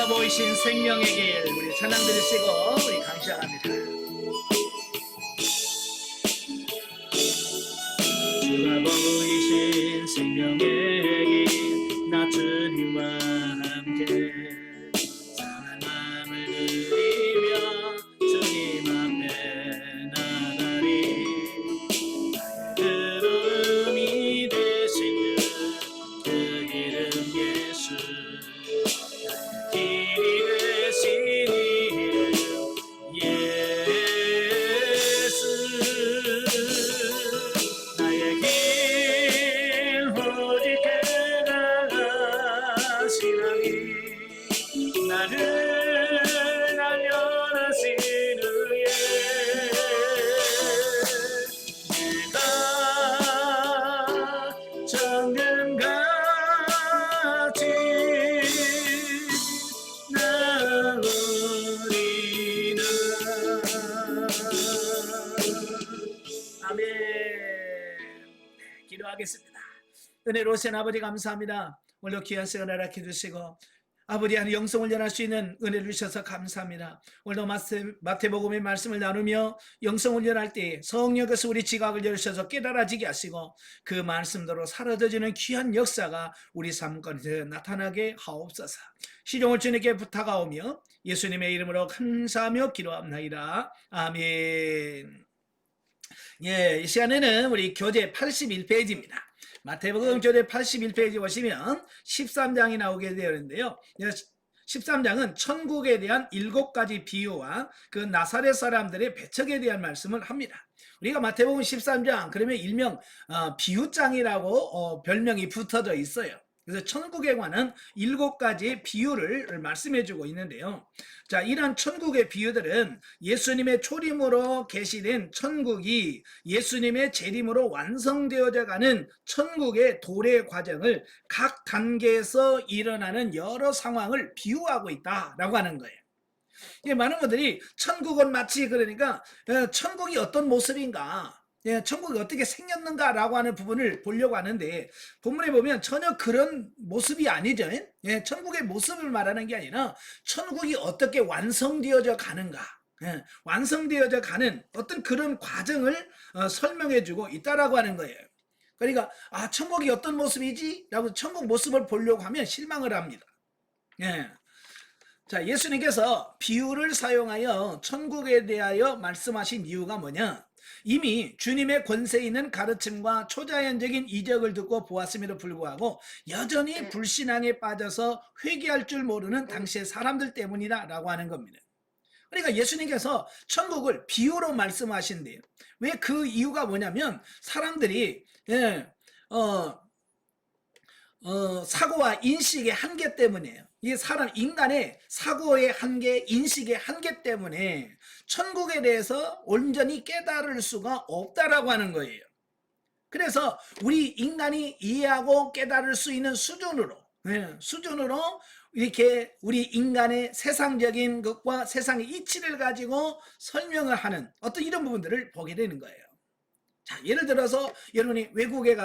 주가 보이신 생명의 길, 우리 찬양 들으시고 우리 감시합니다. 주가 보이신 생명의 길, 나 주님과 함께 상한 마음을 드리며 주님 앞에 나가리. 그름이 되신 주, 그 이름 예수, 길이 되신 이름 예수. 나의 길 오직 그나가시나니, 나를 알려하시는 예. 내가 정금같이 나으리라. 아멘. 기도하겠습니다. 은혜로우신 아버지 감사합니다. 오늘도 귀한 시간 허락해 주시고 아버지 안에 영성을 연할 수 있는 은혜를 주셔서 감사합니다. 오늘도 마태복음의 말씀을 나누며 영성을 연할 때 성령께서 우리 지각을 열으셔서 깨달아지게 하시고 그 말씀대로 사라져지는 귀한 역사가 우리 삶 가운데 나타나게 하옵소서. 시종을 주님께 부탁하오며 예수님의 이름으로 감사하며 기도합나이다. 아멘. 예, 이 시간에는 우리 교재 81페이지입니다. 마태복음 교재 81페이지 보시면 13장이 나오게 되어 있는데요. 13장은 천국에 대한 7가지 비유와 그 나사렛 사람들의 배척에 대한 말씀을 합니다. 우리가 마태복음 13장 그러면 일명 비유장이라고 별명이 붙어져 있어요. 그래서 천국에 관한 7가지 비유를 말씀해주고 있는데요. 자, 이러한 천국의 비유들은 예수님의 초림으로 계시된 천국이 예수님의 재림으로 완성되어져 가는 천국의 도래 과정을 각 단계에서 일어나는 여러 상황을 비유하고 있다라고 하는 거예요. 많은 분들이 천국은 마치 그러니까 천국이 어떤 모습인가, 천국이 어떻게 생겼는가라고 하는 부분을 보려고 하는데 본문에 보면 전혀 그런 모습이 아니죠. 천국의 모습을 말하는 게 아니라 천국이 어떻게 완성되어져 가는가, 완성되어져 가는 어떤 그런 과정을 설명해주고 있다라고 하는 거예요. 그러니까 천국이 어떤 모습이지? 라고 천국 모습을 보려고 하면 실망을 합니다. 자, 예수님께서 비유를 사용하여 천국에 대하여 말씀하신 이유가 뭐냐? 이미 주님의 권세 있는 가르침과 초자연적인 이적을 듣고 보았음에도 불구하고 여전히 불신앙에 빠져서 회개할 줄 모르는 당시의 사람들 때문이다 라고 하는 겁니다. 그러니까 예수님께서 천국을 비유로 말씀하신대요. 왜 그 이유가 뭐냐면 사람들이 사고와 인식의 한계 때문이에요. 이 인간의 사고의 한계, 인식의 한계 때문에 천국에 대해서 온전히 깨달을 수가 없다라고 하는 거예요. 그래서 우리 인간이 이해하고 깨달을 수 있는 수준으로 이렇게 우리 인간의 세상적인 것과 세상의 이치를 가지고 설명을 하는 어떤 이런 부분들을 보게 되는 거예요. 자, 예를 들어서 여러분이 외국에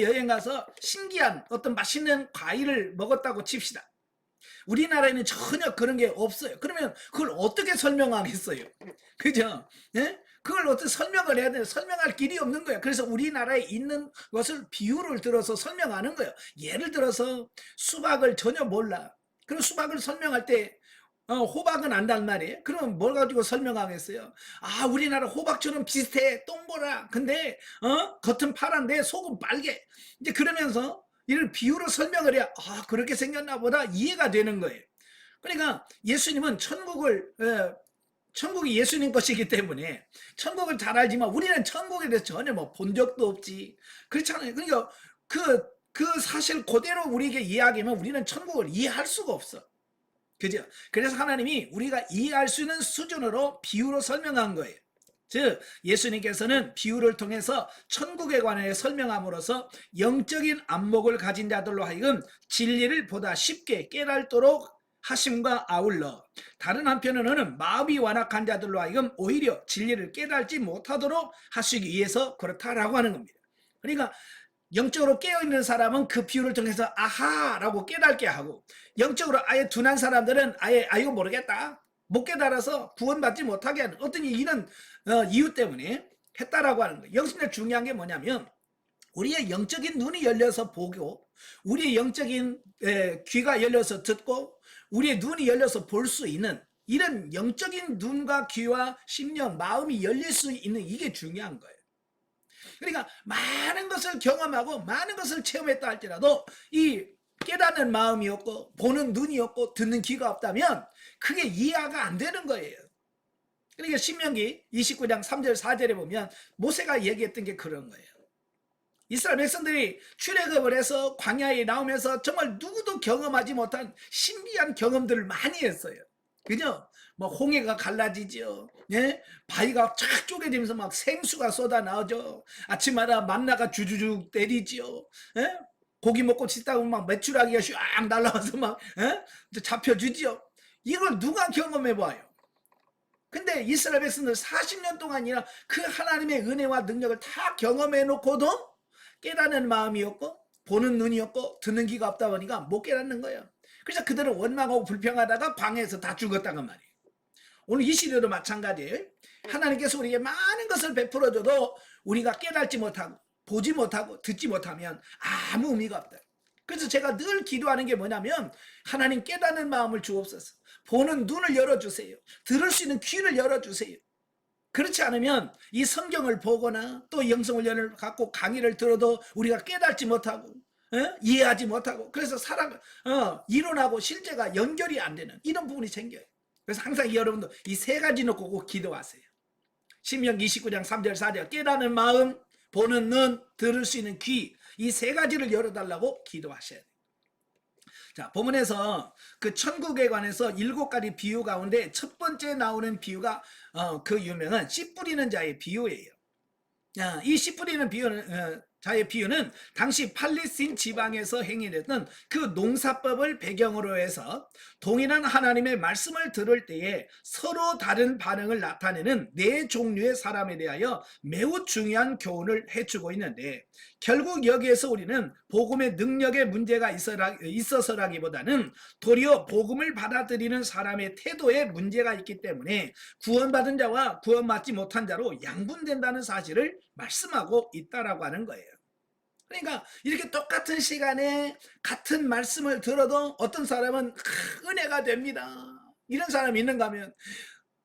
여행 가서 신기한 어떤 맛있는 과일을 먹었다고 칩시다. 우리나라에는 전혀 그런 게 없어요. 그러면 그걸 어떻게 설명하겠어요? 그죠? 그걸 어떻게 설명을 해야 되나? 설명할 길이 없는 거예요. 그래서 우리나라에 있는 것을 비유를 들어서 설명하는 거예요. 예를 들어서 수박을 전혀 몰라. 그럼 수박을 설명할 때 호박은 안단 말이에요. 그럼 뭘 가지고 설명하겠어요? 우리나라 호박처럼 비슷해, 동그라. 근데 겉은 파란데 속은 빨개. 이제 그러면서 이를 비유로 설명을 해야 그렇게 생겼나 보다 이해가 되는 거예요. 그러니까 예수님은 천국이 예수님 것이기 때문에 천국을 잘 알지만 우리는 천국에 대해서 전혀 본 적도 없지. 그렇잖아요. 그러니까 그 사실 그대로 우리에게 이야기하면 우리는 천국을 이해할 수가 없어. 그죠? 그래서 하나님이 우리가 이해할 수 있는 수준으로 비유로 설명한 거예요. 즉 예수님께서는 비유를 통해서 천국에 관해 설명함으로써 영적인 안목을 가진 자들로 하여금 진리를 보다 쉽게 깨달도록 하심과 아울러 다른 한편으로는 마음이 완악한 자들로 하여금 오히려 진리를 깨달지 못하도록 하시기 위해서 그렇다라고 하는 겁니다. 그러니까 영적으로 깨어있는 사람은 그 비유를 통해서 아하라고 깨닫게 하고, 영적으로 아예 둔한 사람들은 아예 이거 모르겠다, 못 깨달아서 구원받지 못하게 하는 어떤 이런 이유 때문에 했다라고 하는 거예요. 영성적 중요한 게 뭐냐면 우리의 영적인 눈이 열려서 보고, 우리의 영적인 귀가 열려서 듣고, 우리의 눈이 열려서 볼 수 있는 이런 영적인 눈과 귀와 심령, 마음이 열릴 수 있는 이게 중요한 거예요. 그러니까 많은 것을 경험하고 많은 것을 체험했다 할지라도 이 깨닫는 마음이 없고 보는 눈이 없고 듣는 귀가 없다면 그게 이해가 안 되는 거예요. 그러니까 신명기 29장 3절 4절에 보면 모세가 얘기했던 게 그런 거예요. 이스라엘 백성들이 출애굽을 해서 광야에 나오면서 정말 누구도 경험하지 못한 신비한 경험들을 많이 했어요. 그죠? 뭐 홍해가 갈라지죠. 예? 바위가 쫙 쪼개지면서 막 생수가 쏟아 나오죠. 아침마다 만나가 주주죽 때리죠. 예? 고기 먹고 씻다 보면 막 메추라기가 쫙 날라와서 막 잡혀주지요. 이걸 누가 경험해 봐요? 근데 이스라엘 백성들 40년 동안이나 그 하나님의 은혜와 능력을 다 경험해 놓고도 깨닫는 마음이 없고 보는 눈이 없고 듣는 귀가 없다 보니까 못 깨닫는 거예요. 그래서 그들은 원망하고 불평하다가 방에서 다 죽었다는 말이에요. 오늘 이 시대도 마찬가지예요. 하나님께서 우리에게 많은 것을 베풀어줘도 우리가 깨닫지 못하고 보지 못하고 듣지 못하면 아무 의미가 없다. 그래서 제가 늘 기도하는 게 뭐냐면 하나님 깨닫는 마음을 주옵소서, 보는 눈을 열어주세요, 들을 수 있는 귀를 열어주세요. 그렇지 않으면 이 성경을 보거나 또 영성훈련을 갖고 강의를 들어도 우리가 깨닫지 못하고 이해하지 못하고, 그래서 이론하고 실제가 연결이 안 되는 이런 부분이 생겨요. 그래서 항상 여러분도 이 세 가지 놓고 꼭 기도하세요. 신명기 29장 3절 4절 깨닫는 마음, 보는 눈, 들을 수 있는 귀, 이 세 가지를 열어달라고 기도하셔야 돼요. 자, 본문에서 그 천국에 관해서 7가지 비유 가운데 첫 번째 나오는 비유가 그 유명한 씨 뿌리는 자의 비유예요. 이 씨 뿌리는 자의 비유는 당시 팔레스틴 지방에서 행해졌던 그 농사법을 배경으로 해서 동일한 하나님의 말씀을 들을 때에 서로 다른 반응을 나타내는 4종류의 사람에 대하여 매우 중요한 교훈을 해주고 있는데, 결국 여기에서 우리는 복음의 능력에 문제가 있어서라기보다는 도리어 복음을 받아들이는 사람의 태도에 문제가 있기 때문에 구원받은 자와 구원받지 못한 자로 양분된다는 사실을 말씀하고 있다라고 하는 거예요. 그러니까 이렇게 똑같은 시간에 같은 말씀을 들어도 어떤 사람은 은혜가 됩니다, 이런 사람이 있는가 하면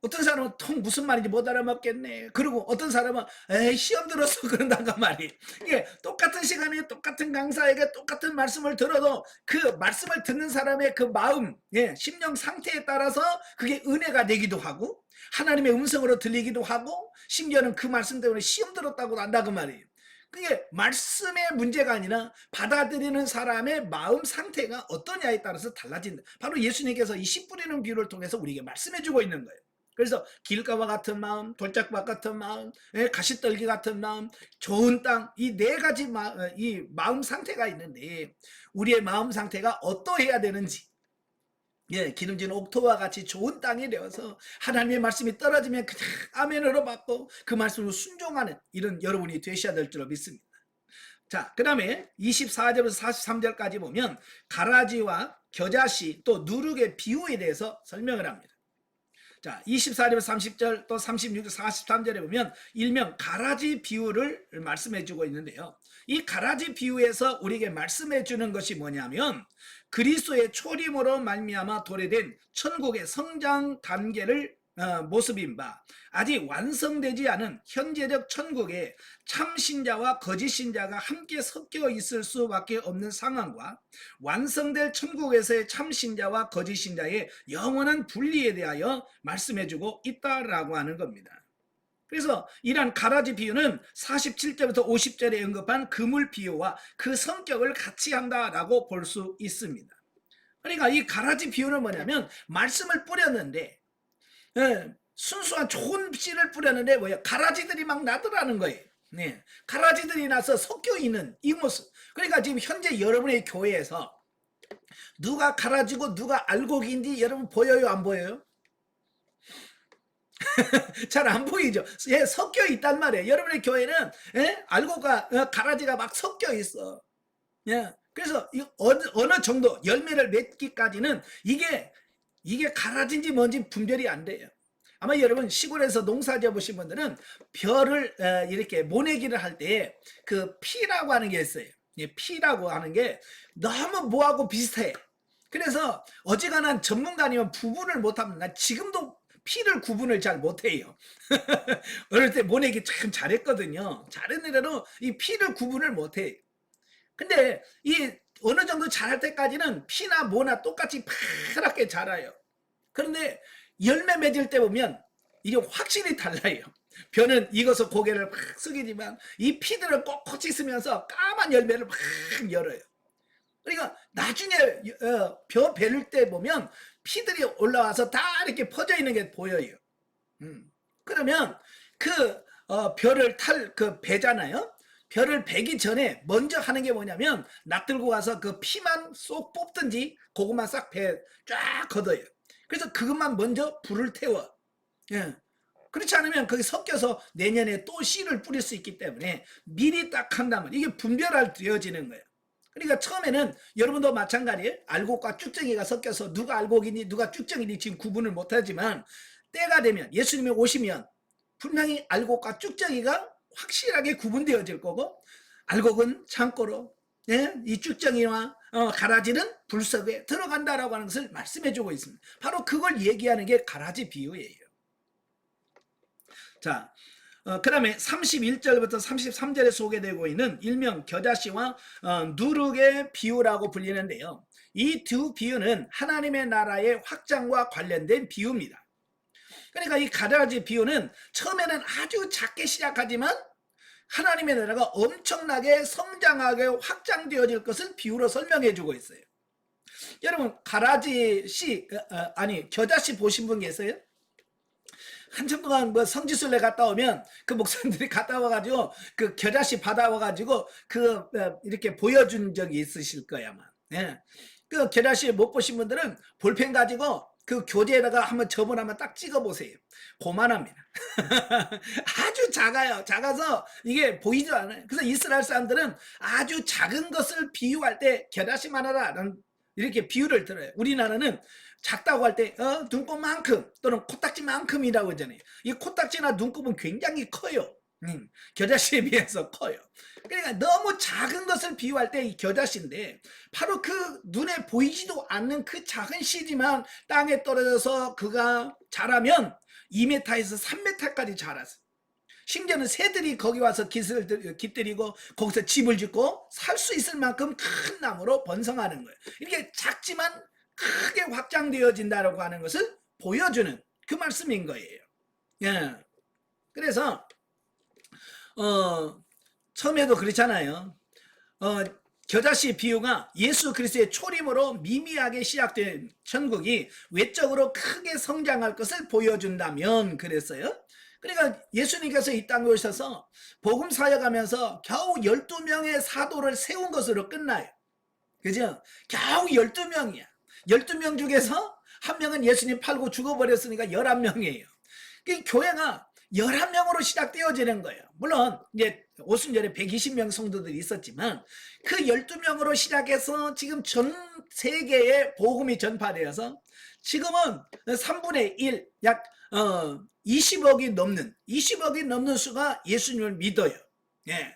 어떤 사람은 통 무슨 말인지 못 알아먹겠네, 그리고 어떤 사람은 에이 시험 들어서 그런단가 말이. 이게 똑같은 시간에 똑같은 강사에게 똑같은 말씀을 들어도 그 말씀을 듣는 사람의 그 마음, 심령 상태에 따라서 그게 은혜가 되기도 하고 하나님의 음성으로 들리기도 하고 심지어는 그 말씀 때문에 시험 들었다고 한다 그 말이에요. 그게 말씀의 문제가 아니라 받아들이는 사람의 마음 상태가 어떠냐에 따라서 달라진다. 바로 예수님께서 이 씨 뿌리는 비유를 통해서 우리에게 말씀해주고 있는 거예요. 그래서 길가와 같은 마음, 돌짝밭 같은 마음, 가시떨기 같은 마음, 좋은 땅, 이 4가지 이 마음 상태가 있는데 우리의 마음 상태가 어떠해야 되는지, 기름진 옥토와 같이 좋은 땅이 되어서 하나님의 말씀이 떨어지면 그냥 아멘으로 받고 그 말씀으로 순종하는 이런 여러분이 되셔야 될 줄로 믿습니다. 자, 그 다음에 24절에서 43절까지 보면 가라지와 겨자씨 또 누룩의 비유에 대해서 설명을 합니다. 자, 24절에서 30절 또 36절 43절에 보면 일명 가라지 비유를 말씀해 주고 있는데요. 이 가라지 비유에서 우리에게 말씀해 주는 것이 뭐냐면 그리스도의 초림으로 말미암아 도래된 천국의 성장 단계를 모습인 바, 아직 완성되지 않은 현재적 천국에 참신자와 거짓신자가 함께 섞여 있을 수밖에 없는 상황과 완성될 천국에서의 참신자와 거짓신자의 영원한 분리에 대하여 말씀해주고 있다라고 하는 겁니다. 그래서 이러한 가라지 비유는 47절부터 50절에 언급한 그물 비유와 그 성격을 같이 한다라고 볼 수 있습니다. 그러니까 이 가라지 비유는 뭐냐면 말씀을 뿌렸는데 순수한 좋은 씨를 뿌렸는데 뭐예요? 가라지들이 막 나더라는 거예요. 가라지들이 나서 섞여 있는 이 모습. 그러니까 지금 현재 여러분의 교회에서 누가 가라지고 누가 알곡인지 여러분 보여요, 안 보여요? 잘 안 보이죠? 예, 섞여 있단 말이에요. 여러분의 교회는 예? 알곡과 가라지가 막 섞여 있어. 예. 그래서 어느 정도 열매를 맺기까지는 이게 가라진지 뭔지 분별이 안 돼요. 아마 여러분 시골에서 농사 지어보신 분들은 벼를 이렇게 모내기를 할 때 그 피라고 하는 게 있어요. 피라고 하는 게 너무 뭐하고 비슷해. 그래서 어지간한 전문가 아니면 구분을 못하면, 나 지금도 피를 구분을 잘 못해요. 어릴 때 모내기 참 잘했거든요. 잘했는데도 이 피를 구분을 못해. 근데 이 어느 정도 자랄 때까지는 피나 뭐나 똑같이 파랗게 자라요. 그런데 열매 맺을 때 보면 이게 확실히 달라요. 벼는 익어서 고개를 막 숙이지만 이 피들은 꼿꼿이 있으면서 까만 열매를 막 열어요. 그러니까 나중에 벼 베를 때 보면 피들이 올라와서 다 이렇게 퍼져 있는 게 보여요. 그러면 그 벼를 탈 그 배잖아요. 벼를 베기 전에 먼저 하는 게 뭐냐면 낫 들고 가서 그 피만 쏙 뽑든지 그것만 싹 배 쫙 걷어요. 그래서 그것만 먼저 불을 태워. 예. 그렇지 않으면 거기 섞여서 내년에 또 씨를 뿌릴 수 있기 때문에 미리 딱 한다면 이게 분별할 되어지는 거예요. 그러니까 처음에는 여러분도 마찬가지예요. 알곡과 쭉정이가 섞여서 누가 알곡이니 누가 쭉정이니 지금 구분을 못하지만 때가 되면 예수님이 오시면 분명히 알곡과 쭉정이가 확실하게 구분되어질 거고, 알곡은 창고로, 예? 이 쭉정이와 가라지는 불석에 들어간다라고 하는 것을 말씀해 주고 있습니다. 바로 그걸 얘기하는 게 가라지 비유예요. 자, 그 다음에 31절부터 33절에 소개되고 있는 일명 겨자씨와 누룩의 비유라고 불리는데요. 이 두 비유는 하나님의 나라의 확장과 관련된 비유입니다. 그러니까 이 가라지 비유는 처음에는 아주 작게 시작하지만 하나님의 나라가 엄청나게 성장하게 확장되어질 것을 비유로 설명해 주고 있어요. 여러분 가라지 씨 아니 겨자씨 보신 분 계세요? 한참 동안 뭐 성지순례 갔다 오면 그 목사님들이 갔다 와가지고 그 겨자씨 받아와가지고 그 이렇게 보여준 적이 있으실 거야 아마. 예. 그 겨자씨 못 보신 분들은 볼펜 가지고 그 교재에다가 한번 접은 한번 딱 찍어보세요. 고만합니다. 아주 작아요. 작아서 이게 보이지도 않아요. 그래서 이스라엘 사람들은 아주 작은 것을 비유할 때 겨자씨만 하라는 이렇게 비유를 들어요. 우리나라는 작다고 할 때 눈곱만큼 또는 코딱지만큼이라고 하잖아요. 이 코딱지나 눈곱은 굉장히 커요. 겨자씨에 비해서 커요. 그러니까 너무 작은 것을 비유할 때 이 겨자씨인데 바로 그 눈에 보이지도 않는 그 작은 씨지만 땅에 떨어져서 그가 자라면 2m에서 3m까지 자랐어요. 심지어는 새들이 거기 와서 깃들이고 거기서 집을 짓고 살 수 있을 만큼 큰 나무로 번성하는 거예요. 이렇게 작지만 크게 확장되어진다고 하는 것을 보여주는 그 말씀인 거예요. 예. 그래서 처음에도 그렇잖아요. 겨자씨 비유가 예수 그리스도의 초림으로 미미하게 시작된 천국이 외적으로 크게 성장할 것을 보여준다면 그랬어요. 그러니까 예수님께서 이 땅에 오셔서 복음 사역하면서 겨우 12명의 사도를 세운 것으로 끝나요. 그죠? 겨우 12명이야. 12명 중에서 한 명은 예수님 팔고 죽어버렸으니까 11명이에요. 그 교회가 11명으로 시작되어지는 거예요. 물론 이제 오순절에 120명 성도들이 있었지만 그 12명으로 시작해서 지금 전 세계에 복음이 전파되어서 지금은 3분의 1, 약 20억이 넘는 수가 예수님을 믿어요. 예.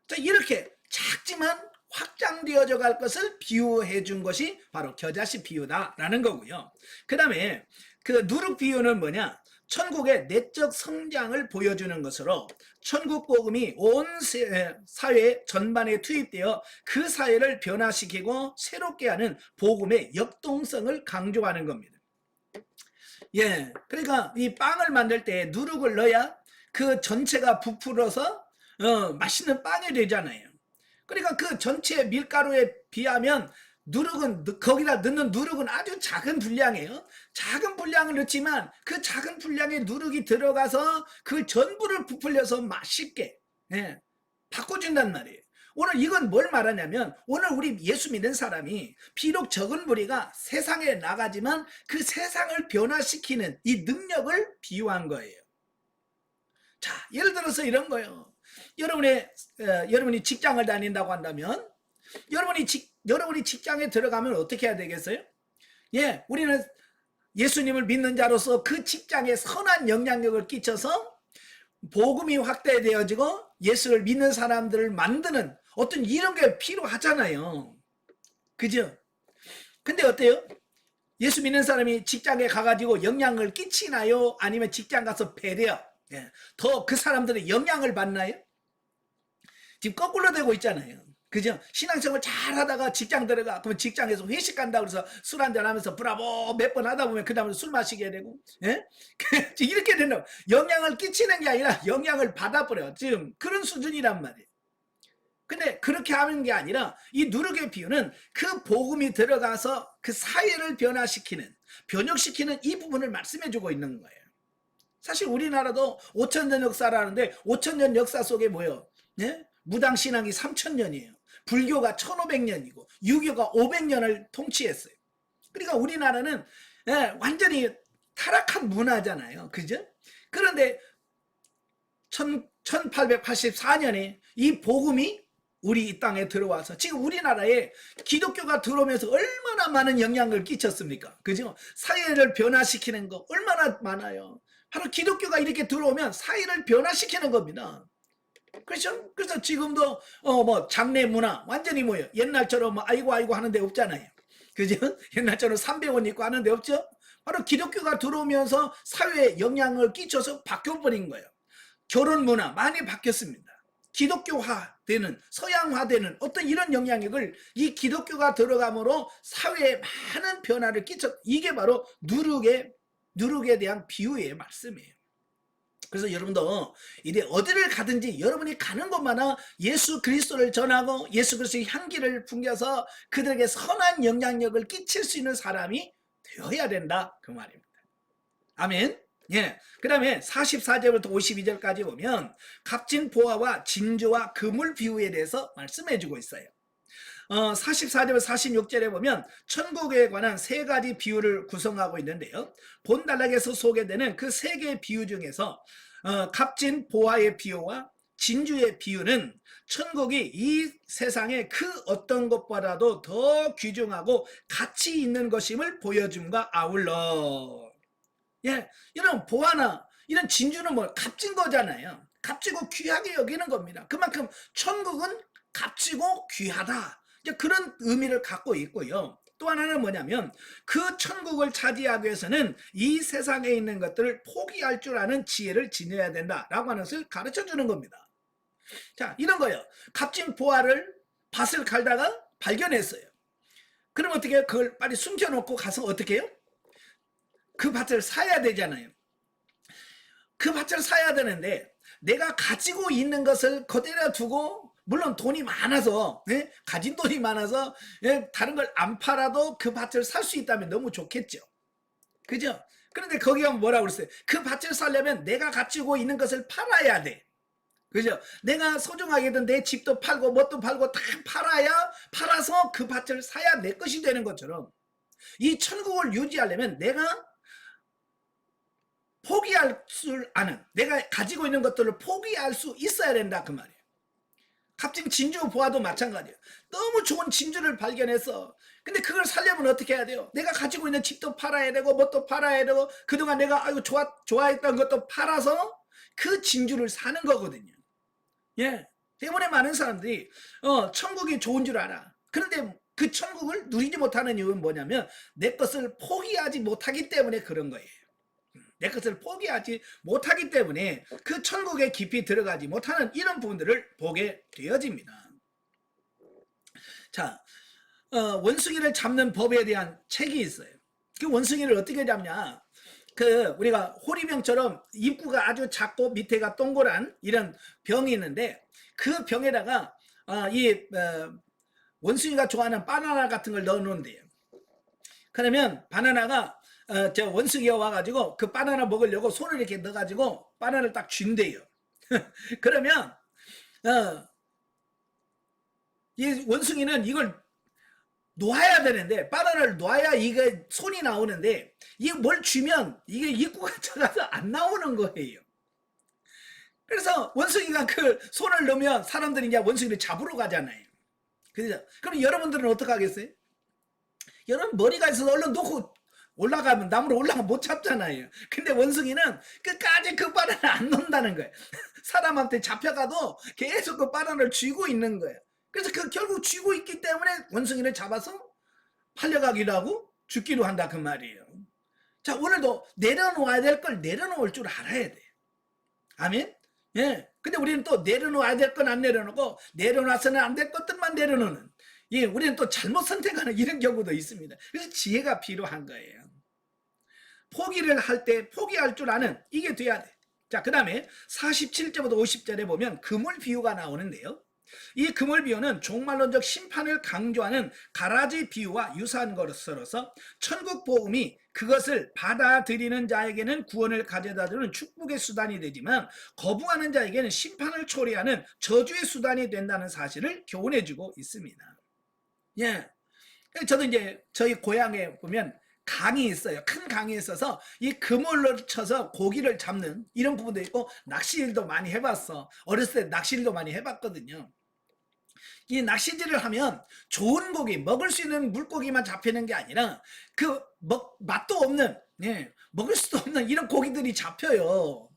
자, 이렇게 작지만 확장되어져 갈 것을 비유해 준 것이 바로 겨자씨 비유다라는 거고요. 그 다음에 그 누룩 비유는 뭐냐? 천국의 내적 성장을 보여주는 것으로 천국 복음이 온 사회 전반에 투입되어 그 사회를 변화시키고 새롭게 하는 복음의 역동성을 강조하는 겁니다. 예, 그러니까 이 빵을 만들 때 누룩을 넣어야 그 전체가 부풀어서 맛있는 빵이 되잖아요. 그러니까 그 전체 밀가루에 비하면 누룩은 거기다 넣는 누룩은 아주 작은 분량이에요. 작은 분량을 넣지만 그 작은 분량의 누룩이 들어가서 그 전부를 부풀려서 맛있게 바꿔준단 말이에요. 오늘 이건 뭘 말하냐면 오늘 우리 예수 믿는 사람이 비록 적은 무리가 세상에 나가지만 그 세상을 변화시키는 이 능력을 비유한 거예요. 자, 예를 들어서 이런 거예요. 여러분이 직장을 다닌다고 한다면 여러분이 직장에 들어가면 어떻게 해야 되겠어요? 예, 우리는 예수님을 믿는 자로서 그 직장에 선한 영향력을 끼쳐서 복음이 확대되어지고 예수를 믿는 사람들을 만드는 어떤 이런 게 필요하잖아요. 그죠? 근데 어때요? 예수 믿는 사람이 직장에 가가지고 영향을 끼치나요? 아니면 직장 가서 배려? 예, 더 그 사람들의 영향을 받나요? 지금 거꾸로 되고 있잖아요. 그죠? 신앙생활 잘 하다가 직장 들어가. 그러면 직장에서 회식 간다고 해서 술 한잔 하면서 브라보 몇 번 하다 보면 그 다음에 술 마시게 되고, 예? 이렇게 되는, 영향을 끼치는 게 아니라 영향을 받아버려. 지금 그런 수준이란 말이에요. 근데 그렇게 하는 게 아니라 이 누룩의 비유는 그 복음이 들어가서 그 사회를 변화시키는, 변혁시키는 이 부분을 말씀해주고 있는 거예요. 사실 우리나라도 5,000년 역사라는데 5,000년 역사 속에 뭐예요? 예? 무당신앙이 3,000년이에요. 불교가 1,500년이고 유교가 500년을 통치했어요. 그러니까 우리나라는 예, 완전히 타락한 문화잖아요. 그죠? 그런데 1884년에 이 복음이 우리 이 땅에 들어와서 지금 우리나라에 기독교가 들어오면서 얼마나 많은 영향을 끼쳤습니까? 그죠? 사회를 변화시키는 거 얼마나 많아요. 바로 기독교가 이렇게 들어오면 사회를 변화시키는 겁니다. 그렇죠? 그래서 지금도 뭐 장례 문화 완전히 뭐예요? 옛날처럼 뭐 아이고 하는 데 없잖아요. 그죠? 옛날처럼 300원 있고 하는 데 없죠? 바로 기독교가 들어오면서 사회에 영향을 끼쳐서 바뀌어버린 거예요. 결혼 문화 많이 바뀌었습니다. 기독교화되는, 서양화되는 어떤 이런 영향력을 이 기독교가 들어감으로 사회에 많은 변화를 끼쳤, 이게 바로 누룩에 대한 비유의 말씀이에요. 그래서 여러분도 이제 어디를 가든지 여러분이 가는 곳마다 예수 그리스도를 전하고 예수 그리스도의 향기를 풍겨서 그들에게 선한 영향력을 끼칠 수 있는 사람이 되어야 된다, 그 말입니다. 아멘. 예. 그 다음에 44절부터 52절까지 보면 값진 보화와 진주와 금을 비유에 대해서 말씀해주고 있어요. 44절부터 46절에 보면 천국에 관한 세 가지 비유를 구성하고 있는데요. 본단락에서 소개되는 그 세 개의 비유 중에서 값진 보화의 비유와 진주의 비유는 천국이 이 세상의 그 어떤 것보다도 더 귀중하고 가치 있는 것임을 보여줌과 아울러, 예, 이런 보화나 이런 진주는 뭐 값진 거잖아요. 값지고 귀하게 여기는 겁니다. 그만큼 천국은 값지고 귀하다, 이제 그런 의미를 갖고 있고요. 또 하나는 뭐냐면 그 천국을 차지하기 위해서는 이 세상에 있는 것들을 포기할 줄 아는 지혜를 지녀야 된다라고 하는 것을 가르쳐 주는 겁니다. 자, 이런 거예요. 값진 보화를 밭을 갈다가 발견했어요. 그럼 어떻게 해요? 그걸 빨리 숨겨놓고 가서 어떻게 해요? 그 밭을 사야 되잖아요. 그 밭을 사야 되는데 내가 가지고 있는 것을 그대로 두고, 물론 돈이 많아서, 예? 가진 돈이 많아서, 예? 다른 걸 안 팔아도 그 밭을 살 수 있다면 너무 좋겠죠. 그죠? 그런데 거기 가면 뭐라고 그랬어요? 그 밭을 사려면 내가 가지고 있는 것을 팔아야 돼. 그죠? 내가 소중하게 든 내 집도 팔고 뭣도 팔고 다 팔아서 그 밭을 사야 내 것이 되는 것처럼 이 천국을 유지하려면 내가 포기할 줄 아는, 내가 가지고 있는 것들을 포기할 수 있어야 된다, 그 말이에요. 값진 진주 보아도 마찬가지예요. 너무 좋은 진주를 발견해서, 근데 그걸 살려면 어떻게 해야 돼요? 내가 가지고 있는 집도 팔아야 되고 뭣도 팔아야 되고 그동안 내가 아이고 좋아했던 것도 팔아서 그 진주를 사는 거거든요. 예, 때문에 많은 사람들이 천국이 좋은 줄 알아. 그런데 그 천국을 누리지 못하는 이유는 뭐냐면 내 것을 포기하지 못하기 때문에 그런 거예요. 내 것을 포기하지 못하기 때문에 그 천국에 깊이 들어가지 못하는 이런 부분들을 보게 되어집니다. 자, 원숭이를 잡는 법에 대한 책이 있어요. 그 원숭이를 어떻게 잡냐? 우리가 호리병처럼 입구가 아주 작고 밑에가 동그란 이런 병이 있는데 그 병에다가 원숭이가 좋아하는 바나나 같은 걸 넣어 놓는데요. 그러면 바나나가 저 원숭이가 와가지고 그 바나나 먹으려고 손을 이렇게 넣어가지고 바나나를 딱 쥔대요. 그러면 이 원숭이는 이걸 놓아야 되는데, 바나나를 놔야 이게 손이 나오는데, 이게 뭘 쥐면 이게 입구가 작아서 안 나오는 거예요. 그래서 원숭이가 그 손을 넣으면 사람들이 이제 원숭이를 잡으러 가잖아요. 그죠? 그럼 여러분들은 어떻게 하겠어요? 여러분 머리가 있어서 얼른 놓고 올라가면, 나무로 올라가면 못 잡잖아요. 근데 원숭이는 끝까지 그 바나나 안 놓는다는 거예요. 사람한테 잡혀가도 계속 그 바나나를 쥐고 있는 거예요. 그래서 그 결국 쥐고 있기 때문에 원숭이를 잡아서 팔려가기도 하고 죽기도 한다 그 말이에요. 자, 오늘도 내려놓아야 될 걸 내려놓을 줄 알아야 돼요. 아멘? 예. 근데 우리는 또 내려놓아야 될 건 안 내려놓고 내려놔서는 안 될 것들만 내려놓는, 예, 우리는 또 잘못 선택하는 이런 경우도 있습니다. 그래서 지혜가 필요한 거예요. 포기를 할 때 포기할 줄 아는, 이게 돼야 돼. 자, 그 다음에 47절부터 50절에 보면 그물 비유가 나오는데요. 이 그물 비유는 종말론적 심판을 강조하는 가라지 비유와 유사한 것으로서 천국 복음이 그것을 받아들이는 자에게는 구원을 가져다 주는 축복의 수단이 되지만 거부하는 자에게는 심판을 초래하는 저주의 수단이 된다는 사실을 교훈해주고 있습니다. 예, 저도 이제 저희 고향에 보면 강이 있어요. 큰 강이 있어서 이 그물로 쳐서 고기를 잡는 이런 부분도 있고, 낚시일도 많이 해봤어. 어렸을 때 낚시일도 많이 해봤거든요. 이 낚시질을 하면 좋은 고기, 먹을 수 있는 물고기만 잡히는 게 아니라 그 맛도 없는, 예, 먹을 수도 없는 이런 고기들이 잡혀요.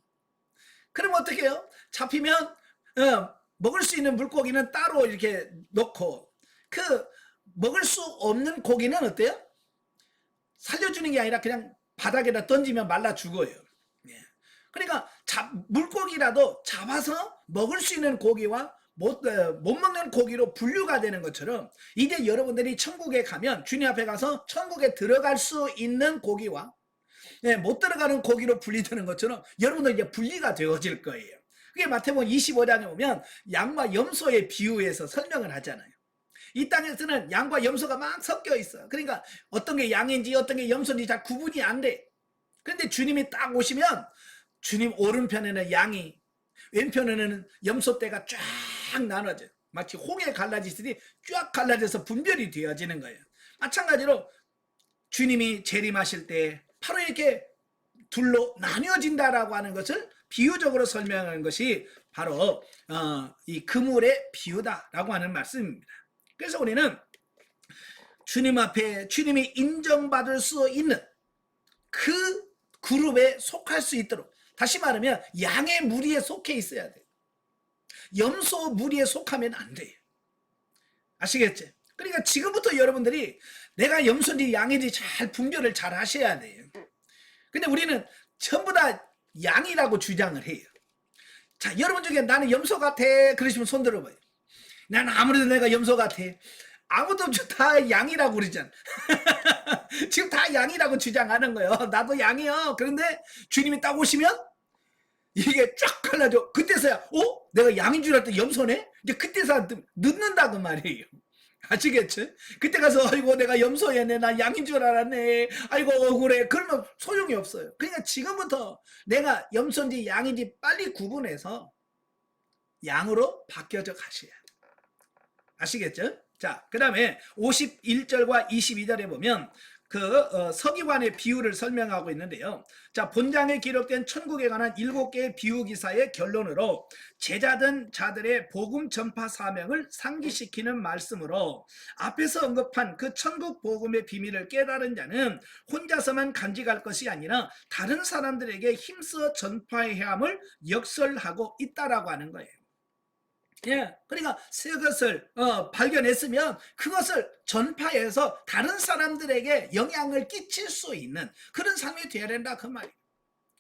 그럼 어떻게 해요? 잡히면 먹을 수 있는 물고기는 따로 이렇게 넣고, 그 먹을 수 없는 고기는 어때요? 살려주는 게 아니라 그냥 바닥에다 던지면 말라 죽어요. 예. 그러니까 물고기라도 잡아서 먹을 수 있는 고기와 못 먹는 고기로 분류가 되는 것처럼, 이제 여러분들이 천국에 가면, 주님 앞에 가서 천국에 들어갈 수 있는 고기와, 예, 못 들어가는 고기로 분리되는 것처럼 여러분들 이제 분리가 되어질 거예요. 그게 마태복음 25장에 보면 양과 염소의 비유에서 설명을 하잖아요. 이 땅에서는 양과 염소가 막 섞여 있어. 그러니까 어떤 게 양인지 어떤 게 염소인지 잘 구분이 안 돼. 그런데 주님이 딱 오시면 주님 오른편에는 양이, 왼편에는 염소떼가 쫙 나눠져. 마치 홍해 갈라지듯이 쫙 갈라져서 분별이 되어지는 거예요. 마찬가지로 주님이 재림하실 때 바로 이렇게 둘로 나뉘어진다라고 하는 것을 비유적으로 설명하는 것이 바로 이 그물의 비유다라고 하는 말씀입니다. 그래서 우리는 주님 앞에 주님이 인정받을 수 있는 그 그룹에 속할 수 있도록, 다시 말하면 양의 무리에 속해 있어야 돼요. 염소 무리에 속하면 안 돼요. 아시겠죠? 그러니까 지금부터 여러분들이 내가 염소인지 양인지 잘 분별을 잘 하셔야 돼요. 근데 우리는 전부 다 양이라고 주장을 해요. 자, 여러분 중에 나는 염소 같아 그러시면 손 들어봐요. 난 아무래도 내가 염소 같아. 아무도 다 양이라고 그러잖아. 지금 다 양이라고 주장하는 거예요. 나도 양이요. 그런데 주님이 딱 오시면 이게 쫙 갈라져. 그때서야 내가 양인 줄 알았더니 염소네? 이제 그때서 늦는다고 말이에요. 아시겠죠? 그때 가서 아이고 내가 염소였네, 나 양인 줄 알았네, 아이고 억울해, 그러면 소용이 없어요. 그러니까 지금부터 내가 염소인지 양인지 빨리 구분해서 양으로 바뀌어져 가셔야 돼요. 아시겠죠? 자, 그 다음에 51절과 22절에 보면 그 서기관의 비유를 설명하고 있는데요. 자, 본장에 기록된 천국에 관한 7개의 비유 기사의 결론으로 제자된 자들의 복음 전파 사명을 상기시키는 말씀으로, 앞에서 언급한 그 천국 복음의 비밀을 깨달은 자는 혼자서만 간직할 것이 아니라 다른 사람들에게 힘써 전파해야 함을 역설하고 있다라고 하는 거예요. 예, 그러니까 새 것을 발견했으면 그것을 전파해서 다른 사람들에게 영향을 끼칠 수 있는 그런 삶이 되어야 된다 그 말이에요.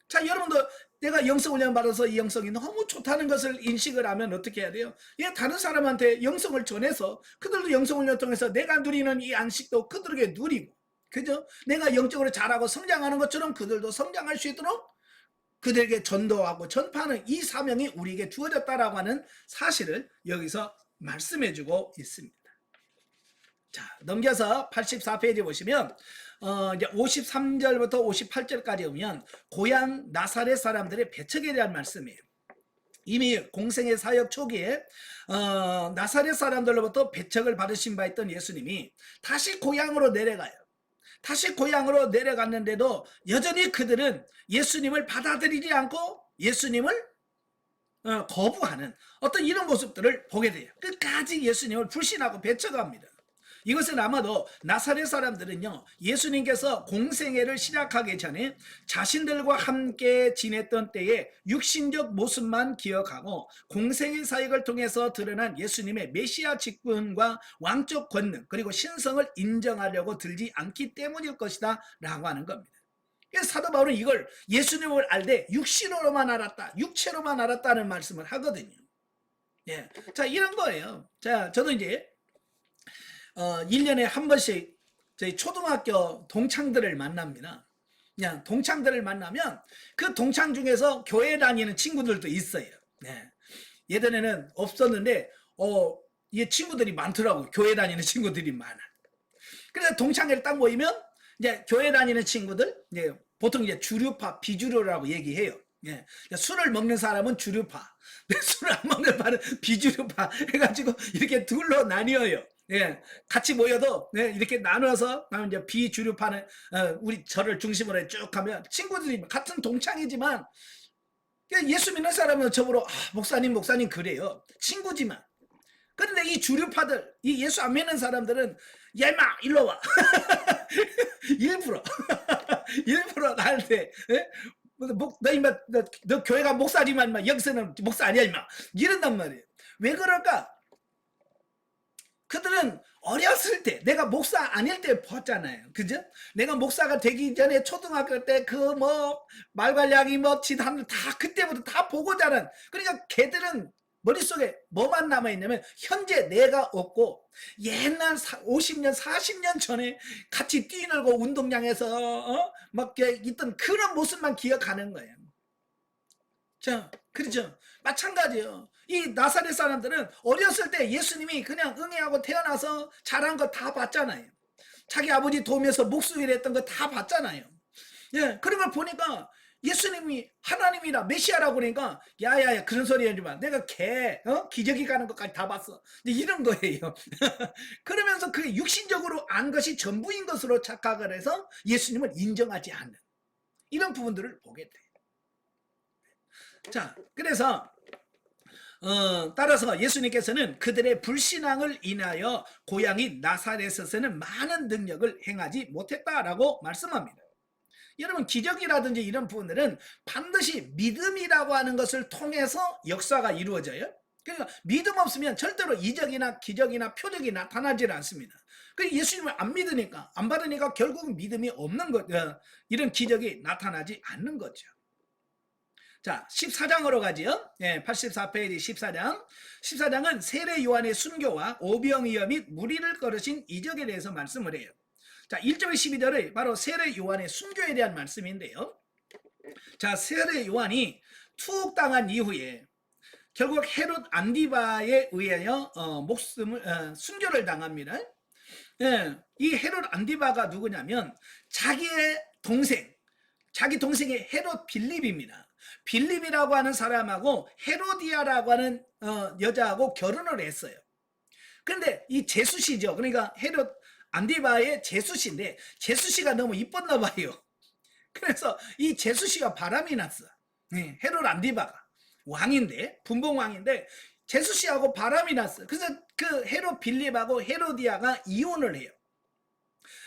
자, 여러분도 내가 영성훈련 받아서 이 영성이 너무 좋다는 것을 인식을 하면 어떻게 해야 돼요? 예, 다른 사람한테 영성을 전해서 그들도 영성훈련을 통해서 내가 누리는 이 안식도 그들에게 누리고, 그죠? 내가 영적으로 자라고 성장하는 것처럼 그들도 성장할 수 있도록 그들에게 전도하고 전파하는 이 사명이 우리에게 주어졌다라고 하는 사실을 여기서 말씀해주고 있습니다. 자, 넘겨서 84페이지 보시면 이제 53절부터 58절까지 오면 고향 나사렛 사람들의 배척에 대한 말씀이에요. 이미 공생의 사역 초기에 나사렛 사람들로부터 배척을 받으신 바 있던 예수님이 다시 고향으로 내려가요. 다시 고향으로 내려갔는데도 여전히 그들은 예수님을 받아들이지 않고 예수님을 거부하는 어떤 이런 모습들을 보게 돼요. 끝까지 예수님을 불신하고 배척합니다. 이것은 아마도 나사렛 사람들은요, 예수님께서 공생애를 시작하기 전에 자신들과 함께 지냈던 때의 육신적 모습만 기억하고 공생애 사역을 통해서 드러난 예수님의 메시아 직분과 왕적 권능 그리고 신성을 인정하려고 들지 않기 때문일 것이다 라고 하는 겁니다. 사도 바울은 이걸 예수님을 알되 육신으로만 알았다, 육체로만 알았다는 말씀을 하거든요. 예. 자, 이런 거예요. 자, 저도 이제 1년에 한 번씩 저희 초등학교 동창들을 만납니다. 그냥 동창들을 만나면 그 동창 중에서 교회 다니는 친구들도 있어요. 네. 예전에는 없었는데 이 친구들이 많더라고요. 교회 다니는 친구들이 많아. 그래서 동창회를 딱 모이면 이제 교회 다니는 친구들, 이제 보통 이제 주류파, 비주류라고 얘기해요. 예. 술을 먹는 사람은 주류파, 술을 안 먹는 사람은 비주류파 해가지고 이렇게 둘로 나뉘어요. 예, 같이 모여도 이렇게 나눠서 이제 비주류파는 우리 저를 중심으로 쭉 하면 친구들이 같은 동창이지만 예수 믿는 사람은 저보러 목사님 그래요. 친구지만. 그런데 이 주류파들, 이 예수 안 믿는 사람들은 야 임마 일로 와. 일부러 나한테 너 임마 너 교회가 목사지만 임마 여기서는 목사 아니야 임마 이런단 말이에요. 왜 그럴까? 그들은 어렸을 때 내가 목사 아닐 때 봤잖아요. 그죠? 내가 목사가 되기 전에 초등학교 때 그 뭐 말괄량이 뭐 지단 다 그때부터 다 보고 자란. 그러니까 걔들은 머릿속에 뭐만 남아있냐면 현재 내가 없고 옛날 50년 40년 전에 같이 뛰놀고 운동장에서 막 있던 그런 모습만 기억하는 거예요. 자, 그렇죠. 마찬가지예요. 이 나사렛 사람들은 어렸을 때 예수님이 그냥 응애하고 태어나서 자란 거 다 봤잖아요. 자기 아버지 도우면서 목수일 했던 거 다 봤잖아요. 예, 그런 걸 보니까 예수님이 하나님이라 메시아라고 그러니까 야야야 그런 소리 하지 마. 내가 기저귀 가는 것까지 다 봤어. 이런 거예요. 그러면서 그 육신적으로 안 것이 전부인 것으로 착각을 해서 예수님을 인정하지 않는 이런 부분들을 보게 돼요. 자, 그래서 따라서 예수님께서는 그들의 불신앙을 인하여 고향인 나사렛에서는 많은 능력을 행하지 못했다라고 말씀합니다. 여러분 기적이라든지 이런 부분들은 반드시 믿음이라고 하는 것을 통해서 역사가 이루어져요. 그러니까 믿음 없으면 절대로 이적이나 기적이나 표적이 나타나질 않습니다. 예수님을 안 믿으니까 안 받으니까 결국은 믿음이 없는 거죠. 이런 기적이 나타나지 않는 거죠. 자, 14장으로 가지요. 예, 84페이지 14장. 14장은 세례 요한의 순교와 오병이어 및 무리를 거르신 이적에 대해서 말씀을 해요. 자, 1절에 12절은 바로 세례 요한의 순교에 대한 말씀인데요. 자, 세례 요한이 투옥당한 이후에 결국 헤롯 안디바에 의하여 순교를 당합니다. 예, 이 헤롯 안디바가 누구냐면 자기 동생이 헤롯 빌립입니다. 빌립이라고 하는 사람하고 헤로디아라고 하는 여자하고 결혼을 했어요. 그런데 이 제수씨죠. 그러니까 헤롯 안디바의 제수씨인데 제수씨가 너무 이뻤나 봐요. 그래서 이 제수씨가 바람이 났어. 헤롯 안디바가 왕인데 분봉왕인데 제수씨하고 바람이 났어. 그래서 그 헤롯 빌립하고 헤로디아가 이혼을 해요.